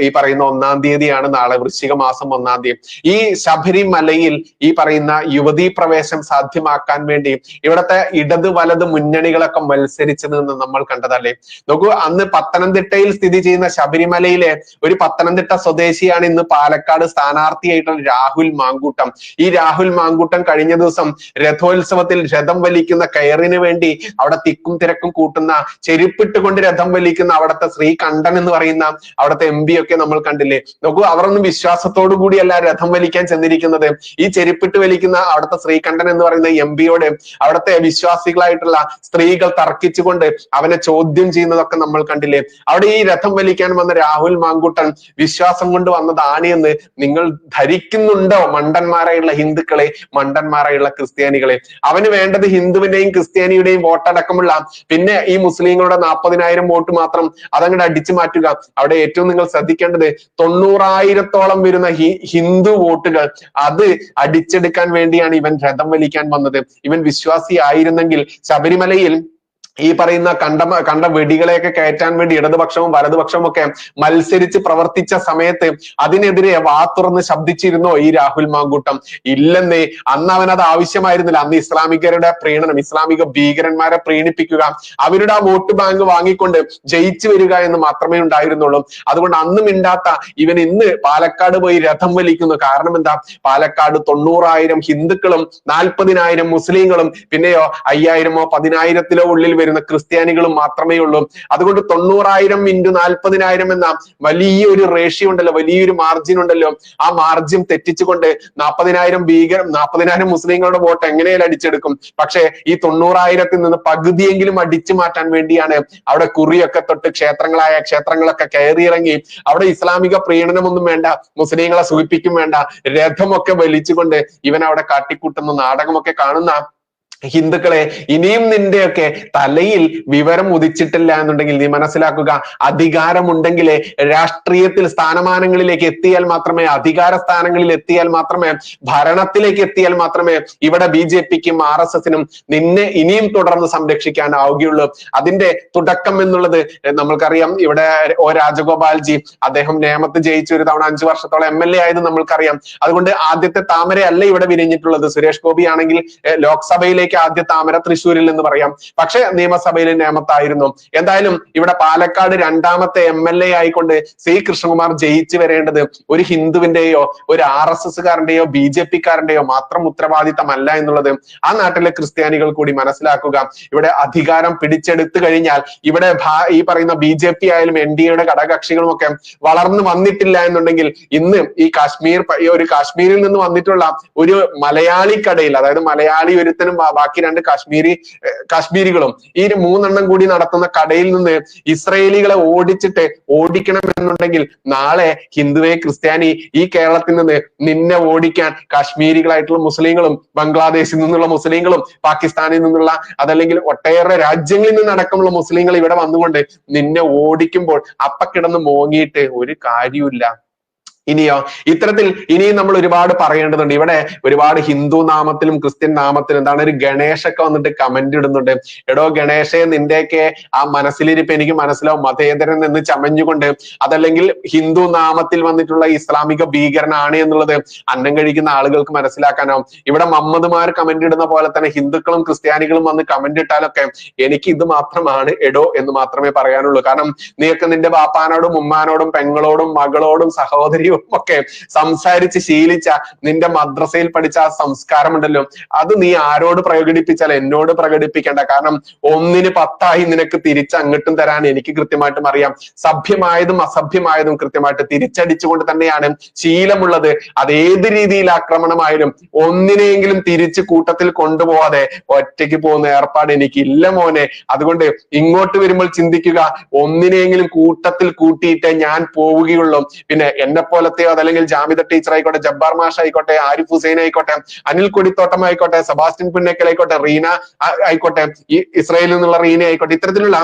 ഈ പറയുന്ന 1-ാം തീയതിയാണ്, നാളെ വൃശ്ചിക മാസം 1-ാം തീയതി. ഈ ശബരിമലയിൽ ഈ പറയുന്ന യുവതീ പ്രവേശം സാധ്യമാക്കാൻ വേണ്ടി ഇവിടുത്തെ ഇടത് വലത് മുന്നണികളൊക്കെ മത്സരിച്ചത് നമ്മൾ കണ്ടതല്ലേ. നോക്കൂ, അന്ന് പത്തനംതിട്ടയിൽ സ്ഥിതി ചെയ്യുന്ന ശബരിമലയിലെ ഒരു പത്തനംതിട്ട സ്വദേശിയാണ് ഇന്ന് പാലക്കാട് സ്ഥാനാർത്ഥിയായിട്ടുള്ള രാഹുൽ മാങ്കൂട്ടം. ഈ രാഹുൽ മാങ്കൂട്ടം കഴിഞ്ഞ ദിവസം രഥോത്സവത്തിൽ രഥം വലിക്കുന്ന കയറിന് വേണ്ടി അവിടെ തിക്കും തിരക്കും കൂട്ടുന്ന, ചെരുപ്പിട്ടുകൊണ്ട് രഥം വലിക്കുന്ന അവിടുത്തെ ശ്രീകണ്ഠൻ എന്ന് പറയുന്ന അവിടുത്തെ MP ഒക്കെ നമ്മൾ കണ്ടില്ലേ. നോക്കൂ, അവരൊന്നും വിശ്വാസത്തോടു കൂടിയല്ല രഥം വലിക്കാൻ ചെന്നിരിക്കുന്നത്. ഈ ചെരുപ്പിട്ട് വലിക്കുന്ന അവിടുത്തെ ശ്രീകണ്ഠൻ എന്ന് പറയുന്ന MP-യോട് അവിടുത്തെ വിശ്വാസികളായിട്ടുള്ള സ്ത്രീകൾ തർക്കിച്ചുകൊണ്ട് അവനെ ചോദ്യം ചെയ്യുന്നതൊക്കെ നമ്മൾ കണ്ടില്ലേ. അവിടെ ഈ രഥം വലിക്കാൻ വന്ന രാഹുൽ മാങ്കൂട്ടൻ വിശ്വാസം കൊണ്ട് വന്നതാണ് എന്ന് നിങ്ങൾ ധരിക്കുന്നുണ്ടോ? മണ്ടന്മാരായുള്ള ഹിന്ദുക്കളെ, മണ്ടന്മാരായുള്ള ക്രിസ്ത്യാനികളെ. അവന് വേണ്ടത് ഹിന്ദുവിന്റെയും ക്രിസ്ത്യാനിയുടെയും വോട്ടടക്കമുള്ള, പിന്നെ ഈ മുസ്ലിങ്ങളുടെ 40,000 വോട്ട് മാത്രം അതങ്ങോട്ട് അടിച്ചു മാറ്റുക. അവിടെ ഏറ്റവും നിങ്ങൾ ശ്രദ്ധിക്കേണ്ടത് 90,000-ഓളം വരുന്ന ഹിന്ദു വോട്ടുകൾ അത് അടിച്ചെടുക്കാൻ വേണ്ടിയാണ് ഇവൻ രഥം വലിക്കാൻ വന്നത്. ഇവൻ വിശ്വാസി ആയിരുന്നെങ്കിൽ ശബരിമലയിൽ ഈ പറയുന്ന കണ്ട വെടികളെയൊക്കെ കയറ്റാൻ വേണ്ടി ഇടതുപക്ഷവും വലതുപക്ഷവും ഒക്കെ മത്സരിച്ച് പ്രവർത്തിച്ച സമയത്ത് അതിനെതിരെ തുറന്ന് ശബ്ദിച്ചിരുന്നോ ഈ രാഹുൽ മാങ്കൂട്ടം? ഇല്ലെന്നേ. അന്ന് അവനത് ആവശ്യമായിരുന്നില്ല. അന്ന് ഇസ്ലാമികരുടെ പ്രീണനം, ഇസ്ലാമിക ഭീകരന്മാരെ പ്രീണിപ്പിക്കുക, അവരുടെ ആ വോട്ട് ബാങ്ക് വാങ്ങിക്കൊണ്ട് ജയിച്ചു വരിക എന്ന് മാത്രമേ ഉണ്ടായിരുന്നുള്ളൂ. അതുകൊണ്ട് അന്നും മിണ്ടാത്ത ഇവൻ ഇന്ന് പാലക്കാട് പോയി രഥം വലിക്കുന്നു. കാരണം എന്താ? പാലക്കാട് 90,000 ഹിന്ദുക്കളും 40,000 മുസ്ലിങ്ങളും പിന്നെയോ 5,000-ഓ 10,000-ലോ ഉള്ളിൽ വരുന്ന ക്രിസ്ത്യാനികളും മാത്രമേ ഉള്ളൂ. അതുകൊണ്ട് 90,000 × 40,000 എന്ന വലിയൊരു റേഷ്യോ ഉണ്ടല്ലോ, വലിയൊരു മാർജിൻ ഉണ്ടല്ലോ. ആ മാർജിൻ തെറ്റിച്ചുകൊണ്ട് 40,000 മുസ്ലിങ്ങളുടെ വോട്ട് എങ്ങനെയാലും അടിച്ചെടുക്കും. പക്ഷേ ഈ 90,000-ൽ നിന്ന് പകുതിയെങ്കിലും അടിച്ചു മാറ്റാൻ വേണ്ടിയാണ് അവിടെ കുറിയൊക്കെ തൊട്ട് ക്ഷേത്രങ്ങളൊക്കെ കയറിയിറങ്ങി അവിടെ ഇസ്ലാമിക പ്രീണനമൊന്നും വേണ്ട, മുസ്ലിങ്ങളെ സൂചിപ്പിക്കും വേണ്ട, രഥമൊക്കെ വലിച്ചുകൊണ്ട് ഇവൻ അവിടെ കാട്ടിക്കൂട്ടുന്ന നാടകമൊക്കെ കാണുന്ന ഹിന്ദുക്കളെ, ഇനിയും നിന്റെയൊക്കെ തലയിൽ വിവരം ഉദിച്ചിട്ടില്ല എന്നുണ്ടെങ്കിൽ നീ മനസ്സിലാക്കുക, അധികാരമുണ്ടെങ്കിലേ, രാഷ്ട്രീയത്തിൽ സ്ഥാനമാനങ്ങളിലേക്ക് എത്തിയാൽ മാത്രമേ, അധികാര സ്ഥാനങ്ങളിൽ എത്തിയാൽ മാത്രമേ, ഭരണത്തിലേക്ക് എത്തിയാൽ മാത്രമേ ഇവിടെ BJPക്കും RSSനും നിന്നെ ഇനിയും തുടർന്ന് സംരക്ഷിക്കാനാവുകയുള്ളൂ. അതിന്റെ തുടക്കം എന്നുള്ളത് നമ്മൾക്കറിയാം. ഇവിടെ O രാജഗോപാൽജി അദ്ദേഹം നേമത്ത് ജയിച്ച ഒരു തവണ 5 വർഷത്തോളം MLA ആയത് നമ്മൾക്കറിയാം. അതുകൊണ്ട് ആദ്യത്തെ താമരയല്ല ഇവിടെ വിരിഞ്ഞിട്ടുള്ളത്. സുരേഷ് ഗോപി ആണെങ്കിൽ ലോക്സഭയിലേക്ക് ആദ്യ താമര തൃശ്ശൂരിൽ എന്ന് പറയാം, പക്ഷെ നിയമസഭയിൽ നേമത്തായിരുന്നു. എന്തായാലും ഇവിടെ പാലക്കാട് 2ാമത്തെ MLA ആയിക്കൊണ്ട് C കൃഷ്ണകുമാർ ജയിച്ചു വരേണ്ടത് ഒരു ഹിന്ദുവിന്റെയോ ഒരു RSSകാരന്റെയോ BJPക്കാരന്റെയോ മാത്രം ഉത്തരവാദിത്തമല്ല എന്നുള്ളത് ആ നാട്ടിലെ ക്രിസ്ത്യാനികൾ കൂടി മനസ്സിലാക്കുക. ഇവിടെ അധികാരം പിടിച്ചെടുത്തു കഴിഞ്ഞാൽ ഇവിടെ ഈ പറയുന്ന BJP ആയാലും NDAയുടെ ഘടകകക്ഷികളും ഒക്കെ വളർന്നു വന്നിട്ടില്ല എന്നുണ്ടെങ്കിൽ ഇന്ന് ഈ കാശ്മീരിൽ നിന്ന് വന്നിട്ടുള്ള ഒരു മലയാളിക്കടയിൽ, അതായത് മലയാളി ഒരുത്തനും ബാക്കി 2 കാശ്മീരികളും ഈ 3 കൂടി നടത്തുന്ന കടയിൽ നിന്ന് ഇസ്രായേലികളെ ഓടിക്കണം എന്നുണ്ടെങ്കിൽ നാളെ ഹിന്ദുവെ ക്രിസ്ത്യാനി ഈ കേരളത്തിൽ നിന്ന് നിന്നെ ഓടിക്കാൻ കാശ്മീരികളായിട്ടുള്ള മുസ്ലിങ്ങളും ബംഗ്ലാദേശിൽ നിന്നുള്ള മുസ്ലിങ്ങളും പാകിസ്ഥാനിൽ നിന്നുള്ള അതല്ലെങ്കിൽ ഒട്ടേറെ രാജ്യങ്ങളിൽ നിന്നടക്കമുള്ള മുസ്ലിങ്ങൾ ഇവിടെ വന്നുകൊണ്ട് നിന്നെ ഓടിക്കുമ്പോൾ അപ്പ കിടന്ന് മോങ്ങിയിട്ട് ഒരു കാര്യമില്ല. ഇനിയോ ഇത്തരത്തിൽ ഇനിയും നമ്മൾ ഒരുപാട് പറയേണ്ടതുണ്ട്. ഇവിടെ ഒരുപാട് ഹിന്ദു നാമത്തിലും ക്രിസ്ത്യൻ നാമത്തിലും എന്താണ് ഒരു ഗണേശൊക്കെ വന്നിട്ട് കമന്റ് ഇടുന്നുണ്ട്. എടോ ഗണേശെ, നിന്റെയൊക്കെ ആ മനസ്സിലിരിപ്പ് എനിക്ക് മനസ്സിലാവും. മതേതരൻ എന്ന് ചമഞ്ഞുകൊണ്ട് അതല്ലെങ്കിൽ ഹിന്ദു നാമത്തിൽ വന്നിട്ടുള്ള ഇസ്ലാമിക ഭീകരനാണ് എന്നുള്ളത് അന്നം കഴിക്കുന്ന ആളുകൾക്ക് മനസ്സിലാക്കാനാവും. ഇവിടെ മമ്മദ്മാർ കമന്റ് ഇടുന്ന പോലെ തന്നെ ഹിന്ദുക്കളും ക്രിസ്ത്യാനികളും വന്ന് കമന്റ് ഇട്ടാലൊക്കെ എനിക്ക് ഇത് മാത്രമാണ് എടോ എന്ന് മാത്രമേ പറയാനുള്ളൂ. കാരണം നീയൊക്കെ നിന്റെ ബാപ്പാനോടും ഉമ്മാനോടും പെങ്ങളോടും മകളോടും സഹോദരിയും ഒക്കെ സംസാരിച്ച് ശീലിച്ച നിന്റെ മദ്രസയിൽ പഠിച്ച ആ സംസ്കാരമുണ്ടല്ലോ, അത് നീ ആരോട് പ്രകടിപ്പിച്ചാൽ എന്നോട് പ്രകടിപ്പിക്കേണ്ട. കാരണം 1ന് 10 നിനക്ക് തിരിച്ച് അങ്ങോട്ടും തരാൻ എനിക്ക് കൃത്യമായിട്ടും അറിയാം. സഭ്യമായതും അസഭ്യമായതും കൃത്യമായിട്ട് തിരിച്ചടിച്ചുകൊണ്ട് തന്നെയാണ് ശീലമുള്ളത്. അതേത് രീതിയിൽ ആക്രമണമായാലും ഒന്നിനെങ്കിലും തിരിച്ച് കൂട്ടത്തിൽ കൊണ്ടുപോകാതെ ഒറ്റയ്ക്ക് പോകുന്ന ഏർപ്പാട് എനിക്കില്ല മോനെ. അതുകൊണ്ട് ഇങ്ങോട്ട് വരുമ്പോൾ ചിന്തിക്കുക, ഒന്നിനെങ്കിലും കൂട്ടത്തിൽ കൂട്ടിയിട്ടേ ഞാൻ പോവുകയുള്ളൂ. പിന്നെ എന്നെ പോലത്തെയോ അതല്ലെങ്കിൽ ജാമിദ ടീച്ചർ ആയിക്കോട്ടെ, ജബ്ബാർ മാഷ് ആയിക്കോട്ടെ, ആരിഫ് ഹുസൈൻ ആയിക്കോട്ടെ, അനിൽ കൊടിത്തോട്ടം ആയിക്കോട്ടെ, സെബാസ്റ്റ്യൻ പുന്നക്കൽ ആയിക്കോട്ടെ, റീന ആയിക്കോട്ടെ, ഈ ഇസ്രായേലിൽ നിന്നുള്ള റീന ആയിക്കോട്ടെ, ഇത്തരത്തിലുള്ള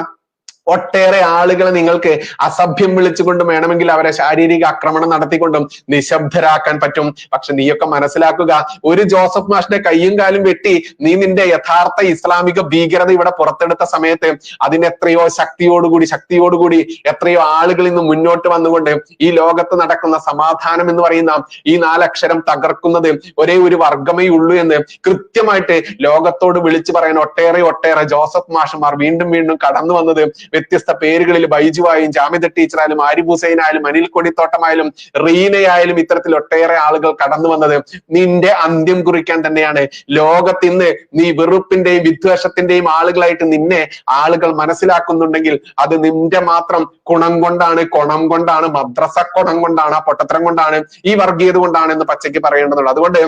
ഒട്ടേറെ ആളുകളെ നിങ്ങൾക്ക് അസഭ്യം വിളിച്ചുകൊണ്ടും വേണമെങ്കിൽ അവരെ ശാരീരിക ആക്രമണം നടത്തിക്കൊണ്ടും നിശബ്ദരാക്കാൻ പറ്റും. പക്ഷെ നീയൊക്കെ മനസ്സിലാക്കുക, ഒരു ജോസഫ് മാഷിന്റെ കയ്യും കാലും വെട്ടി നീ നിന്റെ യഥാർത്ഥ ഇസ്ലാമിക ഭീകരത ഇവിടെ പുറത്തെടുത്ത സമയത്ത് അതിന് എത്രയോ ശക്തിയോടുകൂടി എത്രയോ ആളുകൾ ഇന്ന് മുന്നോട്ട് വന്നുകൊണ്ട് ഈ ലോകത്ത് നടക്കുന്ന സമാധാനം എന്ന് പറയുന്ന ഈ 4 അക്ഷരം തകർക്കുന്നത് ഒരേ ഒരു വർഗമേ ഉള്ളൂ എന്ന് കൃത്യമായിട്ട് ലോകത്തോട് വിളിച്ചു പറയാൻ ഒട്ടേറെ ജോസഫ് മാഷന്മാർ വീണ്ടും കടന്നു വന്നത് വ്യത്യസ്ത പേരുകളിൽ ബൈജുവായും ജാമിദ ടീച്ചറായാലും ആരിഫ് ഹുസൈനായാലും അനിൽ കൊടിത്തോട്ടമായാലും റീനയായാലും ഇത്തരത്തിൽ ഒട്ടേറെ ആളുകൾ കടന്നു വന്നത് നിന്റെ അന്ത്യം കുറിക്കാൻ തന്നെയാണ്. ലോകത്തിന്ന് നീ വെറുപ്പിന്റെയും വിദ്വേഷത്തിന്റെയും ആളുകളായിട്ട് നിന്നെ ആളുകൾ മനസ്സിലാക്കുന്നുണ്ടെങ്കിൽ അത് നിന്റെ മാത്രം കുണം കൊണ്ടാണ് മദ്രസ കുണം കൊണ്ടാണ്, ആ പൊട്ടത്തരം കൊണ്ടാണ്, ഈ വർഗീയത കൊണ്ടാണ് എന്ന് പച്ചയ്ക്ക് പറയേണ്ടതുള്ളൂ. അതുകൊണ്ട്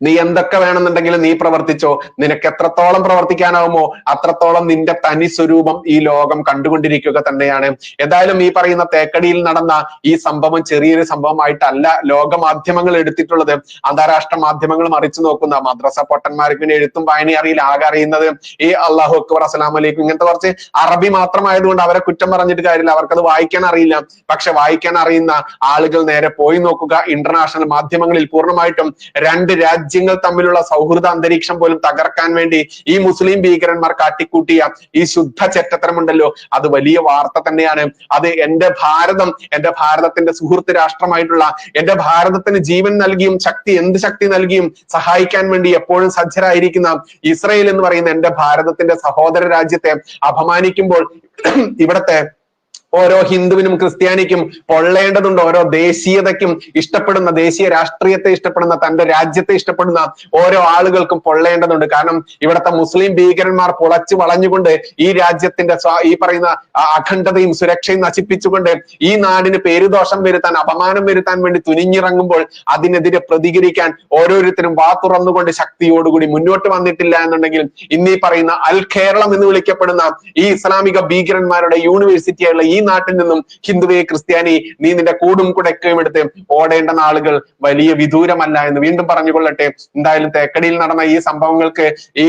നീ എന്തൊക്കെ വേണമെന്നുണ്ടെങ്കിലും നീ പ്രവർത്തിച്ചോ. നിനക്ക് എത്രത്തോളം പ്രവർത്തിക്കാനാവുമോ അത്രത്തോളം നിന്റെ തനി സ്വരൂപം ഈ ലോകം കണ്ടുകൊണ്ടിരിക്കുക തന്നെയാണ്. ഏതായാലും ഈ പറയുന്ന തേക്കടിയിൽ നടന്ന ഈ സംഭവം ചെറിയൊരു സംഭവമായിട്ടല്ല ലോക മാധ്യമങ്ങൾ എടുത്തിട്ടുള്ളത്. അന്താരാഷ്ട്ര മാധ്യമങ്ങൾ മറിച്ചു നോക്കുന്ന മദ്രസ പൊട്ടന്മാർക്ക് പിന്നെ എഴുത്തും വായനയും അറിയില്ല. ആകെ അറിയുന്നത് ഈ അള്ളാഹു അക്ബർ, അസ്സലാമു അലൈക്കും, ഇങ്ങനത്തെ കുറച്ച് അറബി മാത്രമായതുകൊണ്ട് അവരെ കുറ്റം പറഞ്ഞിട്ട് കാര്യമില്ല. അവർക്കത് വായിക്കാൻ അറിയില്ല. പക്ഷെ വായിക്കാൻ അറിയുന്ന ആളുകൾ നേരെ പോയി നോക്കുക. ഇന്റർനാഷണൽ മാധ്യമങ്ങളിൽ പൂർണ്ണമായിട്ടും 2 രാജ്യങ്ങൾ തമ്മിലുള്ള സൗഹൃദ അന്തരീക്ഷം പോലും തകർക്കാൻ വേണ്ടി ഈ മുസ്ലിം ഭീകരന്മാർ കാട്ടിക്കൂട്ടിയ ഈ ശുദ്ധ ചെറ്റത്തരമുണ്ടല്ലോ, അത് വലിയ വാർത്ത തന്നെയാണ്. അത് എന്റെ ഭാരതത്തിന്റെ സുഹൃത്ത് രാഷ്ട്രമായിട്ടുള്ള എന്റെ ഭാരതത്തിന് ജീവൻ നൽകിയും എന്ത് ശക്തി നൽകിയും സഹായിക്കാൻ വേണ്ടി എപ്പോഴും സജ്ജരായിരിക്കുന്ന ഇസ്രായേൽ എന്ന് പറയുന്ന എന്റെ ഭാരതത്തിന്റെ സഹോദര രാജ്യത്തെ അപമാനിക്കുമ്പോൾ ഇവിടത്തെ ഓരോ ഹിന്ദുവിനും ക്രിസ്ത്യാനിക്കും പൊള്ളേണ്ടതുണ്ട്. ഓരോ ദേശീയതയ്ക്കും ഇഷ്ടപ്പെടുന്ന, ദേശീയ രാഷ്ട്രീയത്തെ ഇഷ്ടപ്പെടുന്ന, തന്റെ രാജ്യത്തെ ഇഷ്ടപ്പെടുന്ന ഓരോ ആളുകൾക്കും പൊള്ളേണ്ടതുണ്ട്. കാരണം ഇവിടുത്തെ മുസ്ലിം ഭീകരന്മാർ പുളച്ചു വളഞ്ഞുകൊണ്ട് ഈ രാജ്യത്തിന്റെ ഈ പറയുന്ന അഖണ്ഡതയും സുരക്ഷയും നശിപ്പിച്ചുകൊണ്ട് ഈ നാടിന് പേരുദോഷം വരുത്താൻ, അപമാനം വരുത്താൻ വേണ്ടി തുനിഞ്ഞിറങ്ങുമ്പോൾ അതിനെതിരെ പ്രതികരിക്കാൻ ഓരോരുത്തരും വാ തുറന്നുകൊണ്ട് ശക്തിയോടുകൂടി മുന്നോട്ട് വന്നിട്ടില്ല എന്നുണ്ടെങ്കിൽ ഇന്നീ പറയുന്ന അൽ കേരളം എന്ന് വിളിക്കപ്പെടുന്ന ഈ ഇസ്ലാമിക ഭീകരന്മാരുടെ യൂണിവേഴ്സിറ്റിയായുള്ള ഈ നാട്ടിൽ നിന്നും ഹിന്ദുവെ ക്രിസ്ത്യാനി നീ നിന്റെ കൂടും കുടക്കയും എടുത്ത് ഓടേണ്ട നാളുകൾ വലിയ വിദൂരമല്ല എന്ന് വീണ്ടും പറഞ്ഞുകൊള്ളട്ടെ. എന്തായാലും തേക്കടിയിൽ നടന്ന ഈ സംഭവങ്ങൾക്ക് ഈ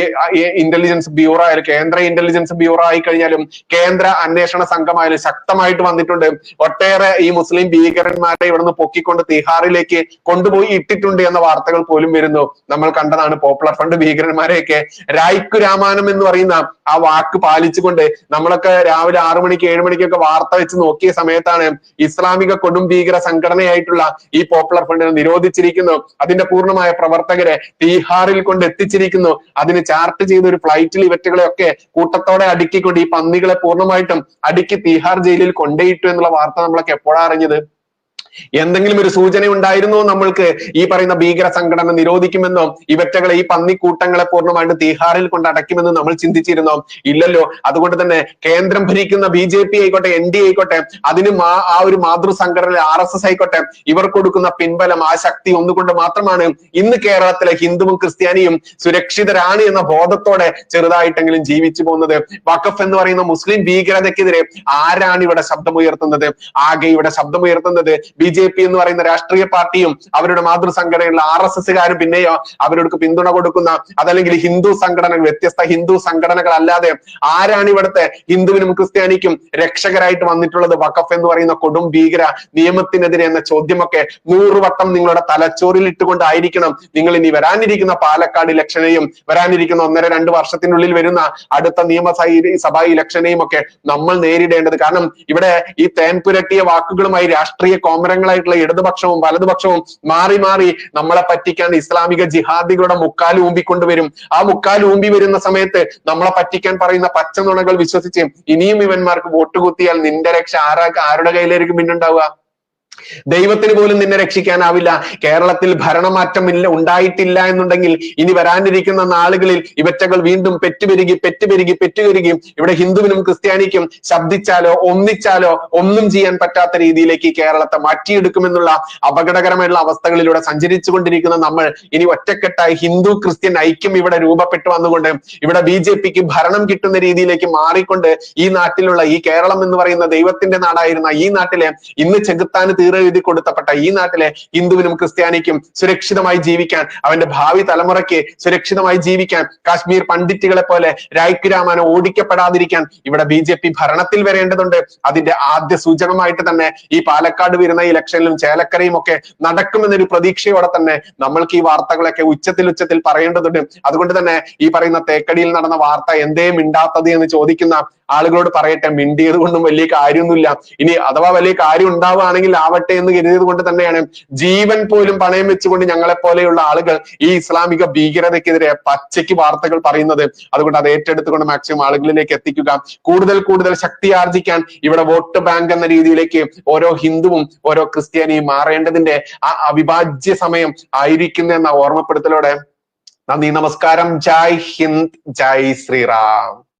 ഇന്റലിജൻസ് ബ്യൂറോ ആയാലും, കേന്ദ്ര ഇന്റലിജൻസ് ബ്യൂറോ ആയി കഴിഞ്ഞാലും, കേന്ദ്ര അന്വേഷണ സംഘമായാലും ശക്തമായിട്ട് വന്നിട്ടുണ്ട്. ഒട്ടേറെ ഈ മുസ്ലിം ഭീകരന്മാരെ ഇവിടുന്ന് പൊക്കിക്കൊണ്ട് തിഹാറിലേക്ക് കൊണ്ടുപോയി ഇട്ടിട്ടുണ്ട് എന്ന വാർത്തകൾ പോലും വരുന്നു. നമ്മൾ കണ്ടതാണ് പോപ്പുലർ ഫ്രണ്ട് ഭീകരന്മാരെയൊക്കെ. രായ്ക്കു രാമാനം എന്ന് പറയുന്ന ആ വാക്ക് പാലിച്ചുകൊണ്ട് നമ്മളൊക്കെ രാവിലെ 6 മണിക്ക് 7 മണിക്കൊക്കെ വാർത്ത വെച്ച് നോക്കിയ സമയത്താണ് ഇസ്ലാമിക കൊടും ഭീകര സംഘടനയായിട്ടുള്ള ഈ പോപ്പുലർ ഫ്രണ്ടിനെ നിരോധിച്ചിരിക്കുന്നു. അതിന്റെ പൂർണ്ണമായ പ്രവർത്തകരെ തീഹാറിൽ കൊണ്ട് എത്തിച്ചിരിക്കുന്നു. അതിന് ചാർട്ട് ചെയ്ത ഒരു ഫ്ലൈറ്റിൽ ഇവറ്റുകളെയൊക്കെ കൂട്ടത്തോടെ അടുക്കിക്കൊണ്ട് ഈ പന്നികളെ പൂർണ്ണമായിട്ടും അടുക്കി തീഹാർ ജയിലിൽ കൊണ്ടേയിട്ടു എന്നുള്ള വാർത്ത നമ്മളൊക്കെ എപ്പോഴാണ് അറിഞ്ഞത്? എന്തെങ്കിലും ഒരു സൂചന ഉണ്ടായിരുന്നോ നമ്മൾക്ക് ഈ പറയുന്ന ഭീകര സംഘടന നിരോധിക്കുമെന്നോ ഇവറ്റകളെ ഈ പന്നിക്കൂട്ടങ്ങളെ പൂർണ്ണമായിട്ട് തീഹാറിൽ കൊണ്ട് അടയ്ക്കുമെന്ന് നമ്മൾ ചിന്തിച്ചിരുന്നോ? ഇല്ലല്ലോ. അതുകൊണ്ട് തന്നെ കേന്ദ്രം ഭരിക്കുന്ന BJP ആയിക്കോട്ടെ, NDA ആയിക്കോട്ടെ, അതിനും ആ ഒരു മാതൃ സംഘടന RSS ആയിക്കോട്ടെ, ഇവർ കൊടുക്കുന്ന പിൻബലം, ആ ശക്തി ഒന്നുകൊണ്ട് മാത്രമാണ് ഇന്ന് കേരളത്തിലെ ഹിന്ദുവും ക്രിസ്ത്യാനിയും സുരക്ഷിതരാണ് എന്ന ബോധത്തോടെ ചെറുതായിട്ടെങ്കിലും ജീവിച്ചു പോകുന്നത്. വഖഫ് എന്ന് പറയുന്ന മുസ്ലിം ഭീകരതയ്ക്കെതിരെ ആരാണ് ഇവിടെ ശബ്ദമുയർത്തുന്നത്? ആകെ ഇവിടെ ശബ്ദമുയർത്തുന്നത് BJP എന്ന് പറയുന്ന രാഷ്ട്രീയ പാർട്ടിയും അവരുടെ മാതൃസംഘടനയുള്ള RSSകാരും പിന്നെയോ അവർക്ക് പിന്തുണ കൊടുക്കുന്ന അതല്ലെങ്കിൽ ഹിന്ദു സംഘടനകൾ, വ്യത്യസ്ത ഹിന്ദു സംഘടനകൾ അല്ലാതെ ആരാണ് ഇവിടുത്തെ ഹിന്ദുവിനും ക്രിസ്ത്യാനിക്കും രക്ഷകരായിട്ട് വന്നിട്ടുള്ളത്? വഖഫ് എന്ന് പറയുന്ന കൊടും ഭീകര നിയമത്തിനെതിരെ എന്ന ചോദ്യമൊക്കെ 100 വട്ടം നിങ്ങളുടെ തലച്ചോറിൽ ഇട്ടുകൊണ്ടായിരിക്കണം നിങ്ങൾ ഇനി വരാനിരിക്കുന്ന പാലക്കാട് ഇലക്ഷനെയും വരാനിരിക്കുന്ന 1.5-2 വർഷത്തിനുള്ളിൽ വരുന്ന അടുത്ത നിയമസഭാ ഇലക്ഷനെയും ഒക്കെ നമ്മൾ നേരിടേണ്ടത്. കാരണം ഇവിടെ ഈ തേൻ പുരട്ടിയ വാക്കുകളുമായി രാഷ്ട്രീയ കോമരങ്ങളായിട്ടുള്ള ഇടതുപക്ഷവും വലതുപക്ഷവും മാറി മാറി നമ്മളെ പറ്റിക്കാൻ ഇസ്ലാമിക ജിഹാദികളുടെ മുക്കാൽ ഊമ്പിക്കൊണ്ടുവരും. ആ മുക്കാൽ ഊമ്പി വരുന്ന സമയത്ത് നമ്മളെ പറ്റിക്കാൻ പറയുന്ന പച്ചനുണകൾ വിശ്വസിച്ച് ഇനിയും ഇവന്മാർക്ക് വോട്ട് കുത്തിയാൽ നിന്റെ രക്ഷ ആരുടെ കയ്യിലായിരിക്കും പിന്നുണ്ടാവുക? ദൈവത്തിന് പോലും നിന്നെ രക്ഷിക്കാനാവില്ല. കേരളത്തിൽ ഭരണമാറ്റം ഉണ്ടായിട്ടില്ല എന്നുണ്ടെങ്കിൽ ഇനി വരാനിരിക്കുന്ന നാളുകളിൽ ഇവറ്റകൾ വീണ്ടും പെറ്റുപെരുകി ഇവിടെ ഹിന്ദുവിനും ക്രിസ്ത്യാനിക്കും ശബ്ദിച്ചാലോ ഒന്നിച്ചാലോ ഒന്നും ചെയ്യാൻ പറ്റാത്ത രീതിയിലേക്ക് കേരളത്തെ മാറ്റിയെടുക്കുമെന്നുള്ള അപകടകരമായിട്ടുള്ള അവസ്ഥകളിലൂടെ സഞ്ചരിച്ചു കൊണ്ടിരിക്കുന്ന നമ്മൾ ഇനി ഒറ്റക്കെട്ടായി ഹിന്ദു ക്രിസ്ത്യൻ ഐക്യം ഇവിടെ രൂപപ്പെട്ടു വന്നുകൊണ്ട് ഇവിടെ BJPക്ക് ഭരണം കിട്ടുന്ന രീതിയിലേക്ക് മാറിക്കൊണ്ട് ഈ നാട്ടിലുള്ള ഈ കേരളം എന്ന് പറയുന്ന ദൈവത്തിന്റെ നാടായിരുന്ന ഈ നാട്ടിലെ ഇന്ന് ചെകുത്താന് എഴുതി കൊടുത്തപ്പെട്ട ഈ നാട്ടിലെ ഹിന്ദുവിനും ക്രിസ്ത്യാനിക്കും സുരക്ഷിതമായി ജീവിക്കാൻ, അവന്റെ ഭാവി തലമുറയ്ക്ക് സുരക്ഷിതമായി ജീവിക്കാൻ, കാശ്മീർ പണ്ഡിറ്റുകളെ പോലെ രായ്ക്കുരാമാനെ ഓടിക്കപ്പെടാതിരിക്കാൻ ഇവിടെ BJP ഭരണത്തിൽ വരേണ്ടതുണ്ട്. അതിന്റെ ആദ്യ സൂചകമായിട്ട് തന്നെ ഈ പാലക്കാട് വരുന്ന ഇലക്ഷനിലും ചേലക്കരയും ഒക്കെ നടക്കുമെന്നൊരു പ്രതീക്ഷയോടെ തന്നെ നമ്മൾക്ക് ഈ വാർത്തകളൊക്കെ ഉച്ചത്തിൽ പറയേണ്ടതുണ്ട്. അതുകൊണ്ട് തന്നെ ഈ പറയുന്ന തേക്കടിയിൽ നടന്ന വാർത്ത എന്തേ മിണ്ടാത്തത് എന്ന് ചോദിക്കുന്ന ആളുകളോട് പറയട്ടെ, മിണ്ടിയത് കൊണ്ടും വലിയ കാര്യമൊന്നുമില്ല. ഇനി അഥവാ വലിയ കാര്യം ഉണ്ടാവുകയാണെങ്കിൽ ആവട്ടെ എന്ന് കരുതിയത് കൊണ്ട് തന്നെയാണ് ജീവൻ പോലും പണയം വെച്ചുകൊണ്ട് ഞങ്ങളെ പോലെയുള്ള ആളുകൾ ഈ ഇസ്ലാമിക ഭീകരതയ്ക്കെതിരെ പച്ചയ്ക്ക് വാർത്തകൾ പറയുന്നത്. അതുകൊണ്ട് അത് ഏറ്റെടുത്തുകൊണ്ട് മാക്സിമം ആളുകളിലേക്ക് എത്തിക്കുക, കൂടുതൽ ശക്തി ആർജിക്കാൻ ഇവിടെ വോട്ട് ബാങ്ക് എന്ന രീതിയിലേക്ക് ഓരോ ഹിന്ദുവും ഓരോ ക്രിസ്ത്യാനിയും മാറേണ്ടതിന്റെ ആ അവിഭാജ്യ സമയം ആയിരിക്കുന്നു എന്ന ഓർമ്മപ്പെടുത്തലോടെ നന്ദി, നമസ്കാരം. ജയ് ഹിന്ദ്, ജയ് ശ്രീറാം.